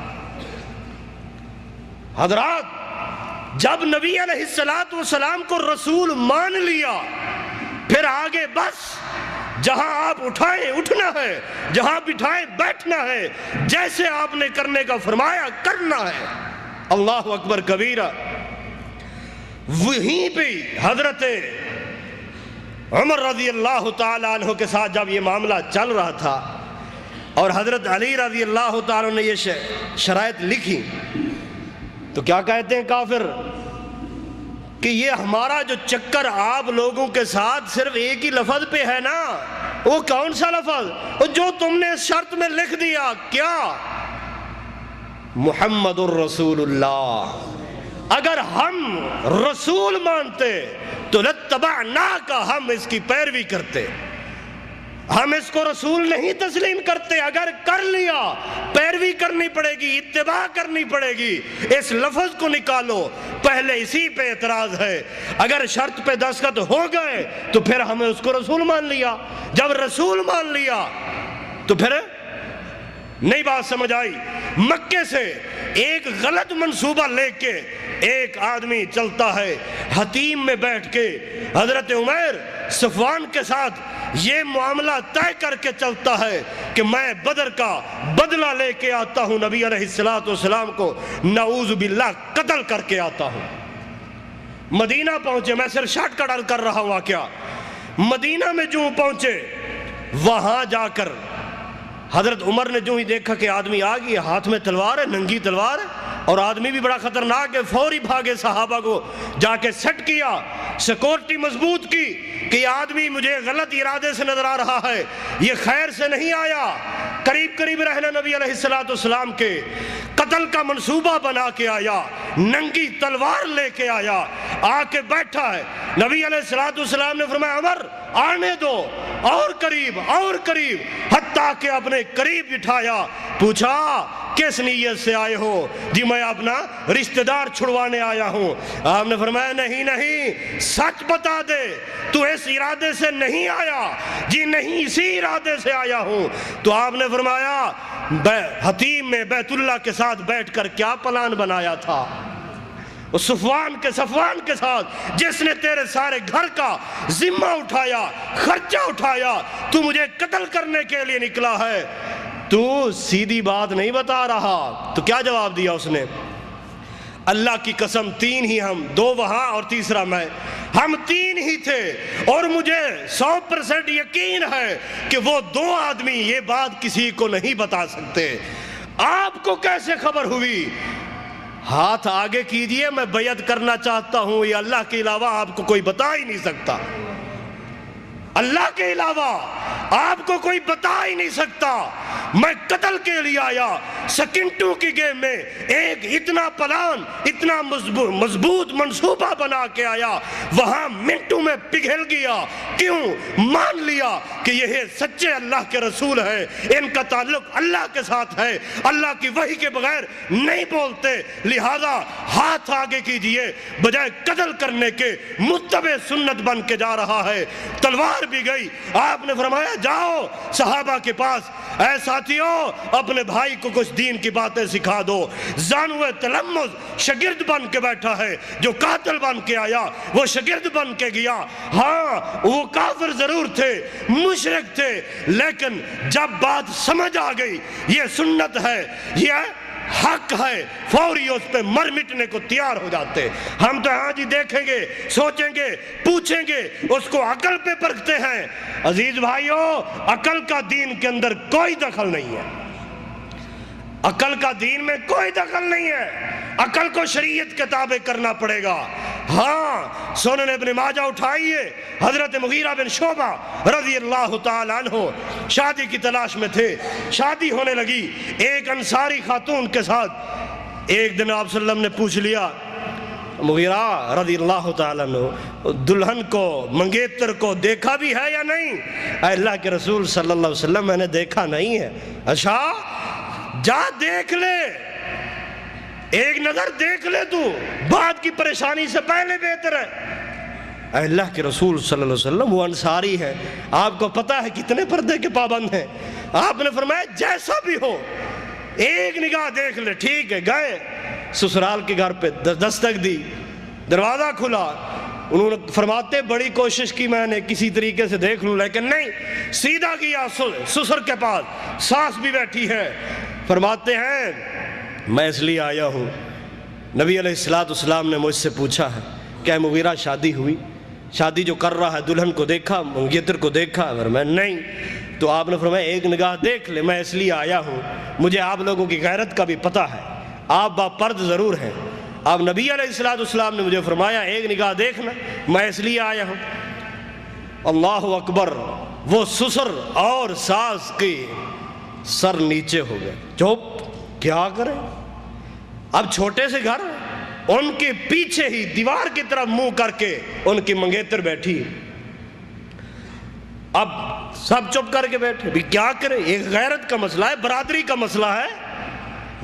حضرات، جب نبی علیہ السلام کو رسول مان لیا، پھر آگے بس جہاں آپ اٹھائیں اٹھنا ہے، جہاں بٹھائیں بیٹھنا ہے، جیسے آپ نے کرنے کا فرمایا کرنا ہے۔ اللہ اکبر کبیرہ۔ وہیں پہ حضرت عمر رضی اللہ تعالیٰ عنہ کے ساتھ جب یہ معاملہ چل رہا تھا اور حضرت علی رضی اللہ تعالیٰ عنہ نے یہ شرائط لکھی، تو کیا کہتے ہیں کافر کہ یہ ہمارا جو چکر آپ لوگوں کے ساتھ صرف ایک ہی لفظ پہ ہے نا، وہ کون سا لفظ؟ وہ جو تم نے شرط میں لکھ دیا، کیا؟ محمد الرسول اللہ۔ اگر ہم رسول مانتے تو لَاتَّبَعْنَاكَ، ہم اس کی پیروی کرتے، ہم اس کو رسول نہیں تسلیم کرتے۔ اگر کر لیا پیروی کرنی پڑے گی، اتباع کرنی پڑے گی۔ اس لفظ کو نکالو، پہلے اسی پہ اعتراض ہے۔ اگر شرط پہ دستخط ہو گئے تو پھر ہمیں اس کو رسول مان لیا، جب رسول مان لیا تو پھر نہیں بات سمجھ آئی؟ مکے سے ایک غلط منصوبہ لے کے ایک آدمی چلتا ہے، حتیم میں بیٹھ کے حضرت عمر صفوان کے ساتھ یہ معاملہ طے کر کے چلتا ہے کہ میں بدر کا بدلہ لے کے آتا ہوں، نبی علیہ السلام کو نعوذ باللہ قتل کر کے آتا ہوں۔ مدینہ پہنچے، میں صرف شارٹ کٹ عرض کر رہا ہوں واقعہ۔ مدینہ میں جو پہنچے، وہاں جا کر حضرت عمر نے جو ہی دیکھا کہ آدمی آ گیا، ہاتھ میں تلوار ہے، ننگی تلوار ہے، اور آدمی بھی بڑا خطرناک ہے، فوری بھاگے، صحابہ کو جا کے سیٹ کیا، سیکورٹی مضبوط کی کہ یہ آدمی مجھے غلط ارادے سے نظر آ رہا ہے، یہ خیر سے نہیں آیا، قریب قریب رہنا نبی علیہ السلام کے، قتل کا منصوبہ بنا کے آیا، ننگی تلوار لے کے آیا، آ کے بیٹھا ہے۔ نبی علیہ السلام نے فرمایا عمر آنے دو، اور قریب اور قریب، حتیٰ کہ اپنے قریب بٹھایا، پوچھا کس نیت سے آئے ہو؟ جی میں اپنا رشتہ دار چھڑوانے آیا ہوں۔ آپ نے فرمایا نہیں نہیں، سچ بتا دے، تو اس ارادے سے نہیں آیا؟ جی نہیں، اسی ارادے سے آیا ہوں۔ تو آپ نے فرمایا حتیم میں بیت اللہ کے ساتھ بیٹھ کر کیا پلان بنایا تھا؟ اس صفوان کے ساتھ جس نے تیرے سارے گھر کا ذمہ اٹھایا، خرچہ اٹھایا، تو مجھے قتل کرنے کے لیے نکلا ہے، تو سیدھی بات نہیں بتا رہا۔ تو کیا جواب دیا اس نے؟ اللہ کی قسم 3 ہی ہم، 2 وہاں اور تیسرا میں، ہم 3 ہی تھے، اور مجھے 100% یقین ہے کہ وہ 2 آدمی یہ بات کسی کو نہیں بتا سکتے۔ آپ کو کیسے خبر ہوئی؟ ہاتھ آگے کیجئے، میں بیعت کرنا چاہتا ہوں، یہ اللہ کے علاوہ آپ کو کوئی بتا ہی نہیں سکتا، اللہ کے علاوہ آپ کو کوئی بتا ہی نہیں سکتا۔ میں قتل کے لیے آیا، سیکنڈوں کی گیم میں ایک اتنا پلان، اتنا مضبوط منصوبہ بنا کے آیا، وہاں منٹوں میں پگھل گیا۔ کیوں؟ مان لیا کہ یہ سچے اللہ کے رسول ہے، ان کا تعلق اللہ کے ساتھ ہے، اللہ کی وحی کے بغیر نہیں بولتے، لہذا ہاتھ آگے کیجئے، بجائے قتل کرنے کے متبع سنت بن کے جا رہا ہے۔ تلوار بھی گئی، آپ نے فرمایا جاؤ صحابہ کے پاس، اے ساتھیوں اپنے بھائی کو کچھ دین کی باتیں سکھا دو۔ زانوِ تلمذ شاگرد بن کے بیٹھا ہے، جو قاتل بن کے آیا وہ شاگرد بن کے گیا۔ ہاں وہ کافر ضرور تھے، مشرک تھے، لیکن جب بات سمجھ آ گئی یہ سنت ہے، یہ حق ہے، فوری اس پہ مر مٹنے کو تیار ہو جاتے۔ ہم تو ہاں جی دیکھیں گے، سوچیں گے، پوچھیں گے، اس کو عقل پہ پرکھتے ہیں۔ عزیز بھائیوں، عقل کا دین کے اندر کوئی دخل نہیں ہے، عقل کا دین میں کوئی دخل نہیں ہے، عقل کو شریعت کے تابع کرنا پڑے گا۔ ہاں سنن ابن ماجہ اٹھائیے، حضرت مغیرہ بن شعبہ رضی اللہ تعالیٰ عنہ شادی کی تلاش میں تھے، شادی ہونے لگی ایک انصاری خاتون کے ساتھ۔ ایک دن آپ صلی اللہ علیہ وسلم نے پوچھ لیا، مغیرہ رضی اللہ تعالیٰ عنہ دلہن کو، منگیتر کو دیکھا بھی ہے یا نہیں؟ اے اللہ کے رسول صلی اللہ علیہ وسلم میں نے دیکھا نہیں ہے۔ اچھا جا دیکھ لے، ایک نظر دیکھ لے، تو بعد کی پریشانی سے پہلے بہتر ہے۔ اے اللہ کے رسول صلی اللہ علیہ وسلم وہ انصاری ہے، آپ کو پتا ہے کتنے پردے کے پابند ہیں۔ آپ نے فرمایا جیسا بھی ہو ایک نگاہ دیکھ لے۔ ٹھیک ہے، گئے سسرال کے گھر پہ، دستک دی، دروازہ کھلا، انہوں نے فرماتے بڑی کوشش کی میں نے کسی طریقے سے دیکھ لوں، لیکن نہیں، سیدھا گیا سسر کے پاس، ساس بھی بیٹھی ہے۔ فرماتے ہیں میں اس لیے آیا ہوں، نبی علیہ السلام نے مجھ سے پوچھا ہے کہ مغیرہ شادی ہوئی؟ شادی جو کر رہا ہے دلہن کو دیکھا، منگیتر کو دیکھا؟ اور میں نہیں۔ تو آپ نے فرمایا ایک نگاہ دیکھ لے، میں اس لیے آیا ہوں، مجھے آپ لوگوں کی غیرت کا بھی پتہ ہے، آپ باپرد ضرور ہیں، آپ نبی علیہ السلام نے مجھے فرمایا ایک نگاہ دیکھنا، میں اس لیے آیا ہوں۔ اللہ اکبر، وہ سسر اور ساس کی سر نیچے ہو گئے، چپ، کیا کریں؟ اب چھوٹے سے گھر، ان کے پیچھے ہی دیوار کی طرف منہ کر کے ان کی منگیتر بیٹھی، اب سب چپ کر کے بیٹھے، بھی کیا کریں؟ ایک غیرت کا مسئلہ ہے، برادری کا مسئلہ ہے،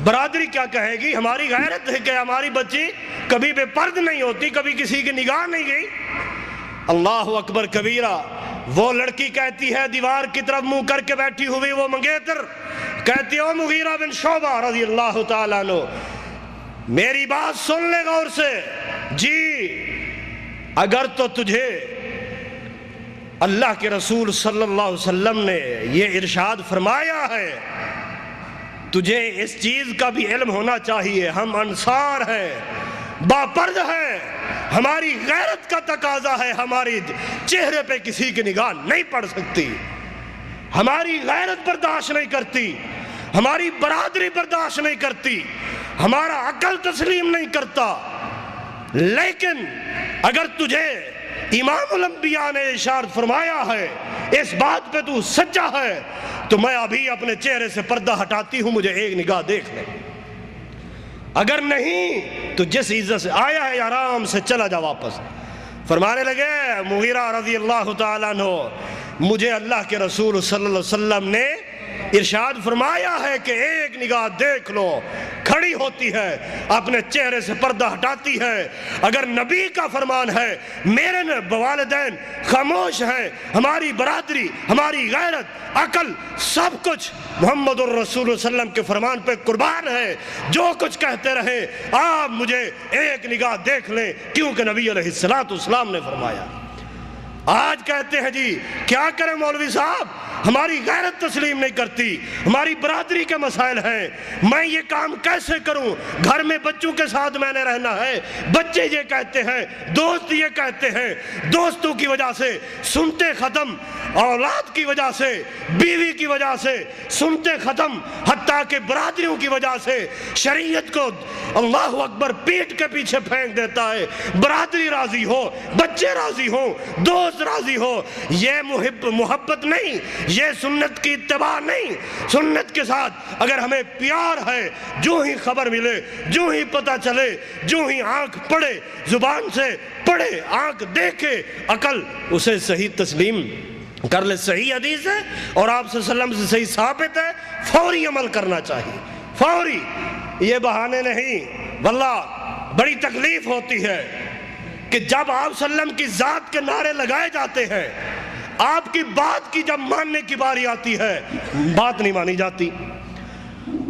برادری کیا کہے گی؟ ہماری غیرت ہے کہ ہماری بچی کبھی بے پرد نہیں ہوتی، کبھی کسی کی نگاہ نہیں گئی۔ اللہ اکبر کبیرہ، وہ لڑکی کہتی ہے دیوار کی طرف منہ کر کے بیٹھی ہوئی وہ منگیتر کہتی ہے او مغیرہ بن شعبہ رضی اللہ تعالیٰ عنہ میری بات سن لے غور سے، جی اگر تو تجھے اللہ کے رسول صلی اللہ علیہ وسلم نے یہ ارشاد فرمایا ہے، تجھے اس چیز کا بھی علم ہونا چاہیے، ہم انصار ہیں، باپرد ہیں، ہماری غیرت کا تقاضا ہے، ہماری چہرے پہ کسی کی نگاہ نہیں پڑ سکتی، ہماری غیرت برداشت نہیں کرتی، ہماری برادری برداشت نہیں کرتی، ہمارا عقل تسلیم نہیں کرتا، لیکن اگر تجھے امام الانبیاء نے ارشاد فرمایا ہے، اس بات پہ تو سچا ہے، تو میں ابھی اپنے چہرے سے پردہ ہٹاتی ہوں، مجھے ایک نگاہ دیکھ لے، اگر نہیں تو جس عزت سے آیا ہے آرام سے چلا جا واپس۔ فرمانے لگے مغیرہ رضی اللہ تعالیٰ عنہ مجھے اللہ کے رسول صلی اللہ علیہ وسلم نے ارشاد فرمایا ہے کہ ایک نگاہ دیکھ لو، کھڑی ہوتی ہے اپنے چہرے سے پردہ ہٹاتی ہے، اگر نبی کا فرمان ہے، میرے والدین خاموش ہیں، ہماری برادری، ہماری غیرت، عقل، سب کچھ محمد الرسول صلی اللہ علیہ وسلم کے فرمان پہ قربان ہے، جو کچھ کہتے رہے آپ مجھے ایک نگاہ دیکھ لیں، کیونکہ نبی علیہ السلام نے فرمایا۔ آج کہتے ہیں جی کیا کریں مولوی صاحب، ہماری غیرت تسلیم نہیں کرتی، ہماری برادری کے مسائل ہیں، میں یہ کام کیسے کروں، گھر میں بچوں کے ساتھ میں نے رہنا ہے، بچے یہ کہتے ہیں، دوست یہ کہتے ہیں، دوستوں کی وجہ سے سنتے ختم، اولاد کی وجہ سے، بیوی کی وجہ سے سنتے ختم، حتیٰ کہ برادریوں کی وجہ سے شریعت کو اللہ اکبر پیٹ کے پیچھے پھینک دیتا ہے، برادری راضی ہو، بچے راضی ہو، دوست راضی ہو، یہ محبت نہیں، یہ سنت کی اتباع نہیں۔ سنت کے ساتھ اگر ہمیں پیار ہے، جو ہی خبر ملے، جو ہی پتہ چلے، جو ہی آنکھ پڑے، زبان سے پڑھے، آنکھ دیکھے، عقل اسے صحیح تسلیم کر لے، صحیح حدیث ہے اور آپ صلی اللہ علیہ وسلم سے صحیح ثابت ہے، فوری عمل کرنا چاہیے، فوری، یہ بہانے نہیں۔ واللہ بڑی تکلیف ہوتی ہے کہ جب آپ صلی اللہ علیہ وسلم کی ذات کے نعرے لگائے جاتے ہیں، آپ کی بات کی جب ماننے کی باری آتی ہے، بات نہیں مانی جاتی۔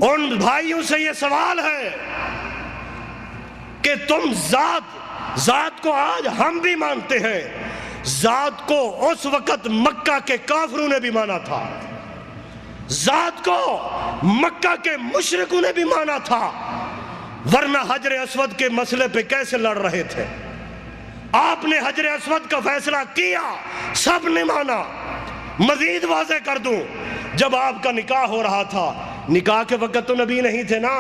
ان بھائیوں سے یہ سوال ہے کہ تم ذات کو آج ہم بھی مانتے ہیں، ذات کو اس وقت مکہ کے کافروں نے بھی مانا تھا، ذات کو مکہ کے مشرکوں نے بھی مانا تھا، ورنہ حجر اسود کے مسئلے پہ کیسے لڑ رہے تھے؟ آپ نے حجر اسود کا فیصلہ کیا، سب نے مانا۔ مزید واضح کر دوں، جب آپ کا نکاح ہو رہا تھا، نکاح کے وقت تو نبی نہیں تھے نا،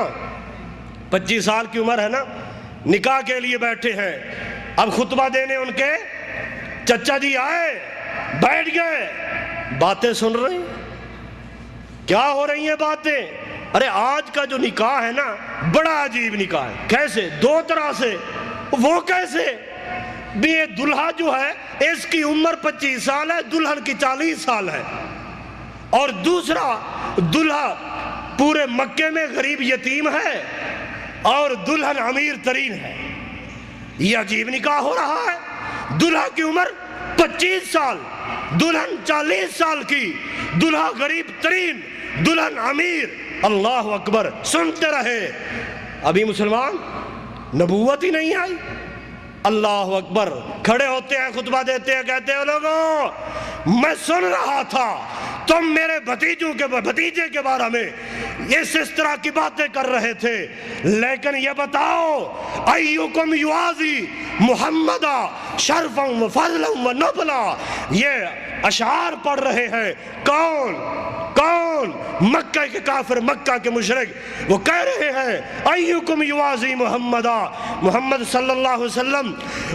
25 سال کی عمر ہے نا، نکاح کے لیے بیٹھے ہیں، اب خطبہ دینے ان کے چچا جی آئے، بیٹھ گئے، باتیں سن رہے ہیں، کیا ہو رہی ہیں باتیں؟ ارے آج کا جو نکاح ہے نا بڑا عجیب نکاح ہے، کیسے؟ دو طرح سے، وہ کیسے؟ بھی یہ دلہا جو ہے اس کی عمر 25 سال ہے، دلہن کی 40 سال ہے، اور دوسرا دلہا پورے مکے میں غریب یتیم ہے اور دلہن امیر ترین ہے، یہ عجیب نکاح ہو رہا ہے۔ دلہا کی عمر 25 سال، دلہن 40 سال کی، دلہا غریب ترین، دلہن امیر، اللہ اکبر، سنتے رہے، ابھی مسلمان نبوت ہی نہیں آئی۔ اللہ اکبر، کھڑے ہوتے ہیں، خطبہ دیتے ہیں، کہتے ہیں لوگوں میں سن رہا تھا تم میرے بھتیجے کے بارے میں اس طرح کی باتیں کر رہے تھے، لیکن یہ بتاؤ ایوکم یوازی محمدہ شرفا و فضلا و نبلا، یہ اشعار پڑھ رہے ہیں، کون مکہ کے کافر، مکہ کے مشرک، وہ کہہ رہے ہیں ایوکم یوازی محمدہ، محمد صلی اللہ علیہ وسلم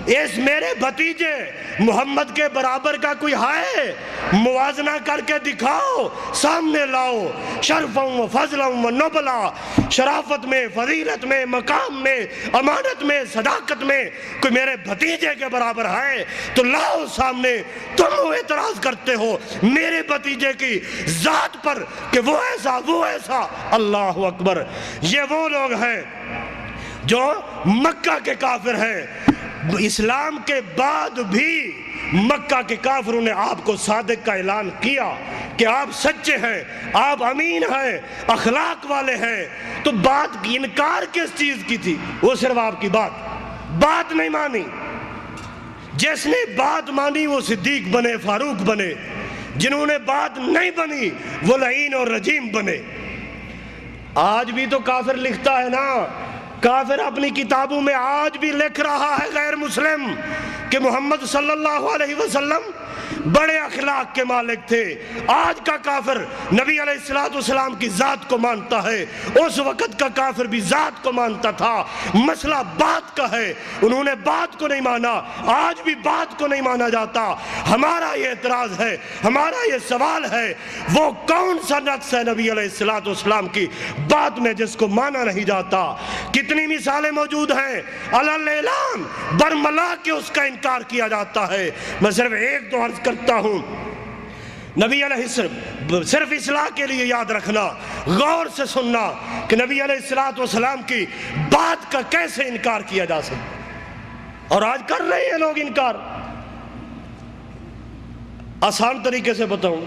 اس میرے بھتیجے محمد کے برابر کا کوئی ہے؟ موازنہ کر کے دکھاؤ، سامنے لاؤ، شرفا و فضلا و نبلا، شرافت میں، فضیلت میں، مقام میں، امانت میں، صداقت میں کوئی میرے بھتیجے کے برابر ہے تو لاؤ سامنے۔ تم اعتراض کرتے ہو میرے بھتیجے کی ذات پر کہ وہ ایسا وہ ایسا، اللہ اکبر، یہ وہ لوگ ہیں جو مکہ کے کافر ہیں، اسلام کے بعد بھی مکہ کے کافروں نے آپ کو صادق کا اعلان کیا کہ آپ سچے ہیں، آپ امین ہیں، اخلاق والے ہیں، تو بات انکار کس چیز کی تھی؟ وہ صرف آپ کی بات نہیں مانی۔ جس نے بات مانی وہ صدیق بنے، فاروق بنے، جنہوں نے بات نہیں بنی وہ لعین اور رجیم بنے۔ آج بھی تو کافر لکھتا ہے نا، کافر اپنی کتابوں میں آج بھی لکھ رہا ہے غیر مسلم کہ محمد صلی اللہ علیہ وسلم بڑے اخلاق کے مالک تھے۔ آج کا کافر نبی علیہ السلام کی ذات کو مانتا ہے، اس وقت کا کافر بھی ذات کو مانتا تھا۔ مسئلہ بات کا ہے، انہوں نے بات کو نہیں مانا، آج بھی بات کو نہیں مانا جاتا۔ ہمارا یہ اعتراض ہے، ہمارا یہ سوال ہے، وہ کون سا نقص ہے نبی علیہ السلام کی بات میں جس کو مانا نہیں جاتا؟ کتنی مثالیں موجود ہیں، علل اعلان برملا کے اس کا انکار کیا جاتا ہے۔ میں صرف ایک تو عرض کرتا ہوں، نبی علیہ السلام صرف اصلاح کے لیے یاد رکھنا، غور سے سننا کہ نبی علیہ السلام کی بات کا کیسے انکار کیا جا سکتا، اور آج کر رہے ہیں لوگ انکار۔ آسان طریقے سے بتاؤں،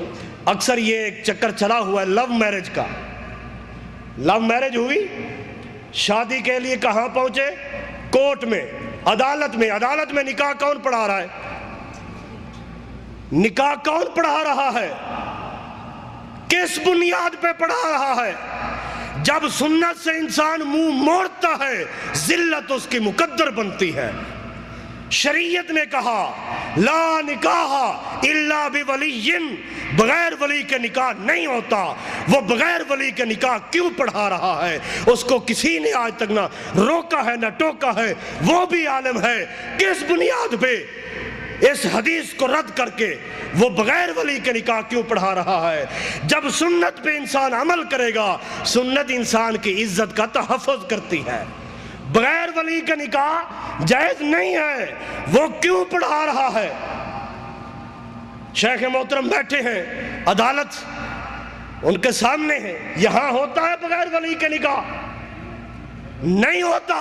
اکثر یہ ایک چکر چلا ہوا ہے لو میرج کا۔ لو میرج ہوئی، شادی کے لیے کہاں پہنچے؟ کورٹ میں، عدالت میں نکاح کون پڑھا رہا ہے؟ نکاح کون پڑھا رہا ہے؟ کس بنیاد پہ پڑھا رہا ہے؟ جب سنت سے انسان منہ موڑتا ہے ذلت اس کی مقدر بنتی ہے۔ شریعت نے کہا لا نکاح الا بولی، بغیر ولی کے نکاح نہیں ہوتا۔ وہ بغیر ولی کے نکاح کیوں پڑھا رہا ہے؟ اس کو کسی نے آج تک نہ روکا ہے نہ ٹوکا ہے، وہ بھی عالم ہے۔ کس بنیاد پہ اس حدیث کو رد کر کے وہ بغیر ولی کے نکاح کیوں پڑھا رہا ہے؟ جب سنت پہ انسان عمل کرے گا، سنت انسان کی عزت کا تحفظ کرتی ہے۔ بغیر ولی کا نکاح جائز نہیں ہے، وہ کیوں پڑھا رہا ہے؟ شیخ محترم بیٹھے ہیں، عدالت ان کے سامنے ہے، یہاں ہوتا ہے بغیر ولی کے نکاح؟ نہیں ہوتا،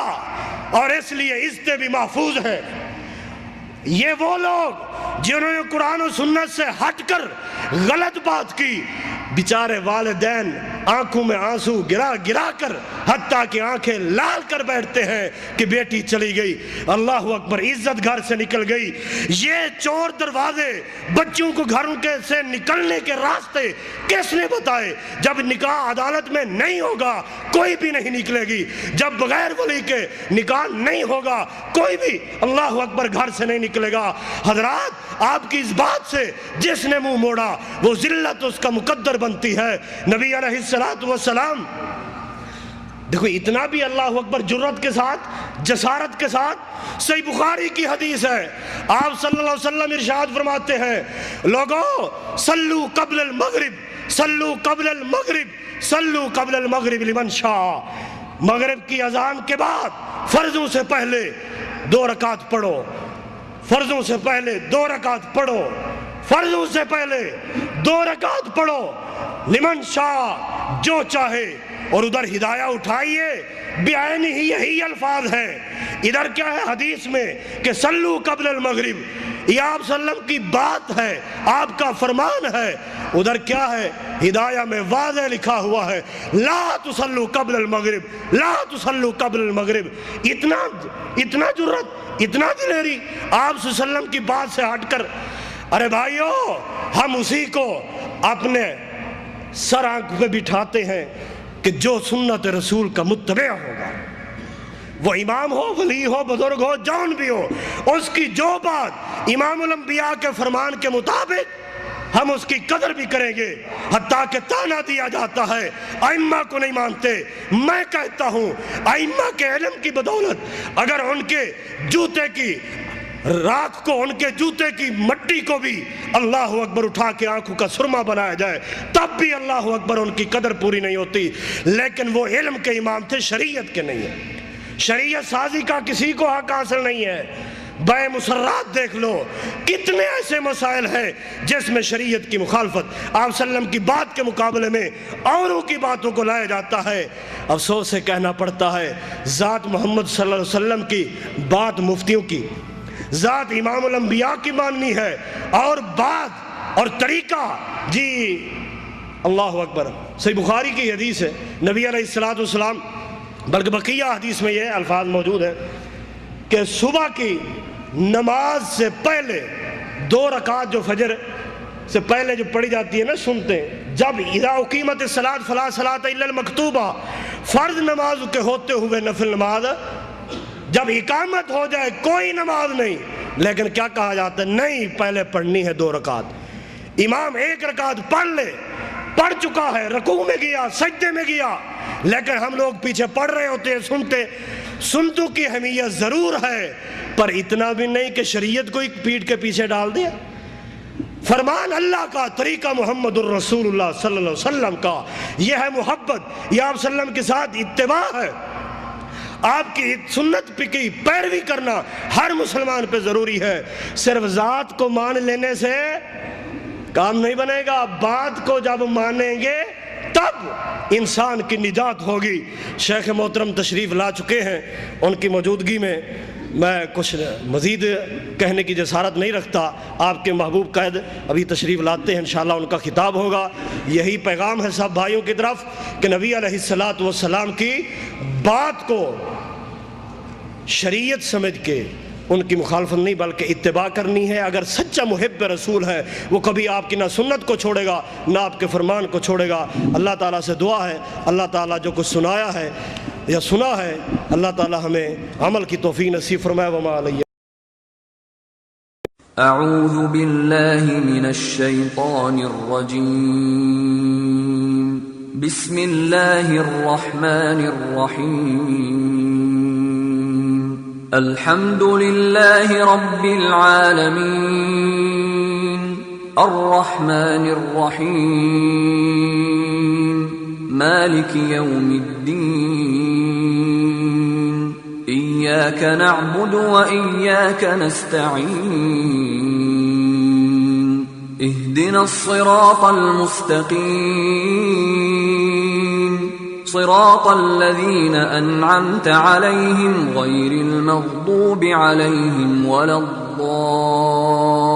اور اس لیے عزتیں بھی محفوظ ہیں۔ یہ وہ لوگ جنہوں نے قرآن و سنت سے ہٹ کر غلط بات کی، بیچارے والدین آنکھوں میں آنسو گرا کر حتیٰ کہ آنکھیں لال کر بیٹھتے ہیں کہ بیٹی چلی گئی، اللہ اکبر، عزت گھر سے نکل گئی۔ یہ چور دروازے بچوں کو گھروں کے سے نکلنے کے راستے کس نے بتائے؟ جب نکاح عدالت میں نہیں ہوگا کوئی بھی نہیں نکلے گی، جب بغیر ولی کے نکاح نہیں ہوگا کوئی بھی اللہ اکبر گھر سے نہیں نکلے گا۔ حضرات، آپ کی اس بات سے جس نے منہ موڑا وہ ذلت اس کا مقدر بنتی ہے۔ نبی علیہ السلام دیکھو، اتنا بھی اللہ اکبر جرت کے ساتھ، جسارت کے ساتھ، صحیح بخاری کی حدیث ہے، آپ صلی اللہ علیہ وسلم ارشاد فرماتے ہیں، لوگو صلو قبل المغرب، صلو قبل المغرب، صلو قبل المغرب لمن شاء۔ مغرب کی اذان کے بعد فرضوں سے پہلے 2 رکعت پڑھو، فرضوں سے پہلے 2 رکعت پڑھو، فرضوں سے پہلے 2 رکعت پڑھو، لمن شاء، جو چاہے۔ اور ادھر ہدایہ اٹھائیے، بعین ہی یہی الفاظ ہیں۔ ادھر کیا ہے حدیث میں کہ صلو قبل المغرب، یہ آپ صلی اللہ علیہ وسلم کی بات ہے، آپ کا فرمان ہے۔ ادھر کیا ہے؟ ہدایہ میں واضح لکھا ہوا ہے لا تصلو قبل المغرب، لا تصلو قبل المغرب۔ اتنا جرت، اتنا دلیری آپ صلی اللہ علیہ وسلم کی بات سے ہٹ کر۔ ارے بھائیو، ہم اسی کو اپنے سر آنکھ پہ بٹھاتے ہیں کہ جو سنت رسول کا متبع ہوگا، وہ امام ہو، ولی ہو، بزرگ ہو، جون بھی ہو، اس کی جو بات امام الانبیاء کے فرمان کے مطابق، ہم اس کی قدر بھی کریں گے۔ حتیٰ کہ تانا دیا جاتا ہے ائمہ کو نہیں مانتے، میں کہتا ہوں ائمہ کے علم کی بدولت اگر ان کے جوتے کی راکھ کو، ان کے جوتے کی مٹی کو بھی اللہ اکبر اٹھا کے آنکھوں کا سرما بنایا جائے تب بھی اللہ اکبر ان کی قدر پوری نہیں ہوتی۔ لیکن وہ علم کے امام تھے، شریعت کے نہیں ہیں۔ شریعت سازی کا کسی کو حق حاصل نہیں ہے۔ بے مسرات دیکھ لو، کتنے ایسے مسائل ہیں جس میں شریعت کی مخالفت آپ صلی اللہ علیہ وسلم کی بات کے مقابلے میں اوروں کی باتوں کو لایا جاتا ہے۔ افسوس سے کہنا پڑتا ہے، ذات محمد صلی اللہ علیہ وسلم کی بات مفتیوں کی، ذات امام الانبیاء کی ماننی ہے، اور بات اور طریقہ جی اللہ اکبر۔ صحیح بخاری کی حدیث ہے، نبی علیہ السلام بلکہ بقیہ حدیث میں یہ الفاظ موجود ہیں کہ صبح کی نماز سے پہلے 2 رکعت جو فجر سے پہلے جو پڑھی جاتی ہے نا، سنتے ہیں جب اذا اقیمت الصلاۃ فلا صلاۃ الا المکتوبہ، فرض نماز کے ہوتے ہوئے نفل نماز جب اقامت ہو جائے کوئی نماز نہیں، لیکن کیا کہا جاتا ہے؟ نہیں، پہلے پڑھنی ہے 2 رکعت۔ امام 1 رکعت پڑھ لے، پڑھ چکا ہے، رکوع میں گیا، سجدے میں گیا، لیکن ہم لوگ پیچھے پڑھ رہے ہوتے ہیں، سنتوں کی اہمیت ضرور ہے، پر اتنا بھی نہیں کہ شریعت کو ایک پیٹھ کے پیچھے ڈال دیا۔ فرمان اللہ کا، طریقہ محمد الرسول اللہ صلی اللہ علیہ وسلم کا، یہ ہے محبت، یہ آپ صلی اللہ علیہ وسلم کے ساتھ اتباع ہے۔ آپ کی سنت کی پیروی کرنا ہر مسلمان پہ ضروری ہے۔ صرف ذات کو مان لینے سے کام نہیں بنے گا، بات کو جب مانیں گے تب انسان کی نجات ہوگی۔ شیخ محترم تشریف لا چکے ہیں، ان کی موجودگی میں میں کچھ مزید کہنے کی جسارت نہیں رکھتا۔ آپ کے محبوب قائد ابھی تشریف لاتے ہیں، انشاءاللہ ان کا خطاب ہوگا۔ یہی پیغام ہے سب بھائیوں کی طرف کہ نبی علیہ السلام کی بات کو شریعت سمجھ کے ان کی مخالفت نہیں بلکہ اتباع کرنی ہے۔ اگر سچا محب رسول ہے وہ کبھی آپ کی نہ سنت کو چھوڑے گا نہ آپ کے فرمان کو چھوڑے گا۔ اللہ تعالیٰ سے دعا ہے، اللہ تعالیٰ جو کچھ سنایا ہے یا سنا ہے، اللہ تعالیٰ ہمیں عمل کی توفیق نصیب فرمائے۔ وما علیہ۔ اعوذ باللہ من الشیطان الرجیم، بسم اللہ الرحمن الرحیم، الحمد للہ رب العالمین، الرحمن الرحیم، مالک یوم الدین، إياك نعبد وإياك نستعين، اهدنا الصراط المستقيم، صراط الذين أنعمت عليهم غير المغضوب عليهم ولا الضالين۔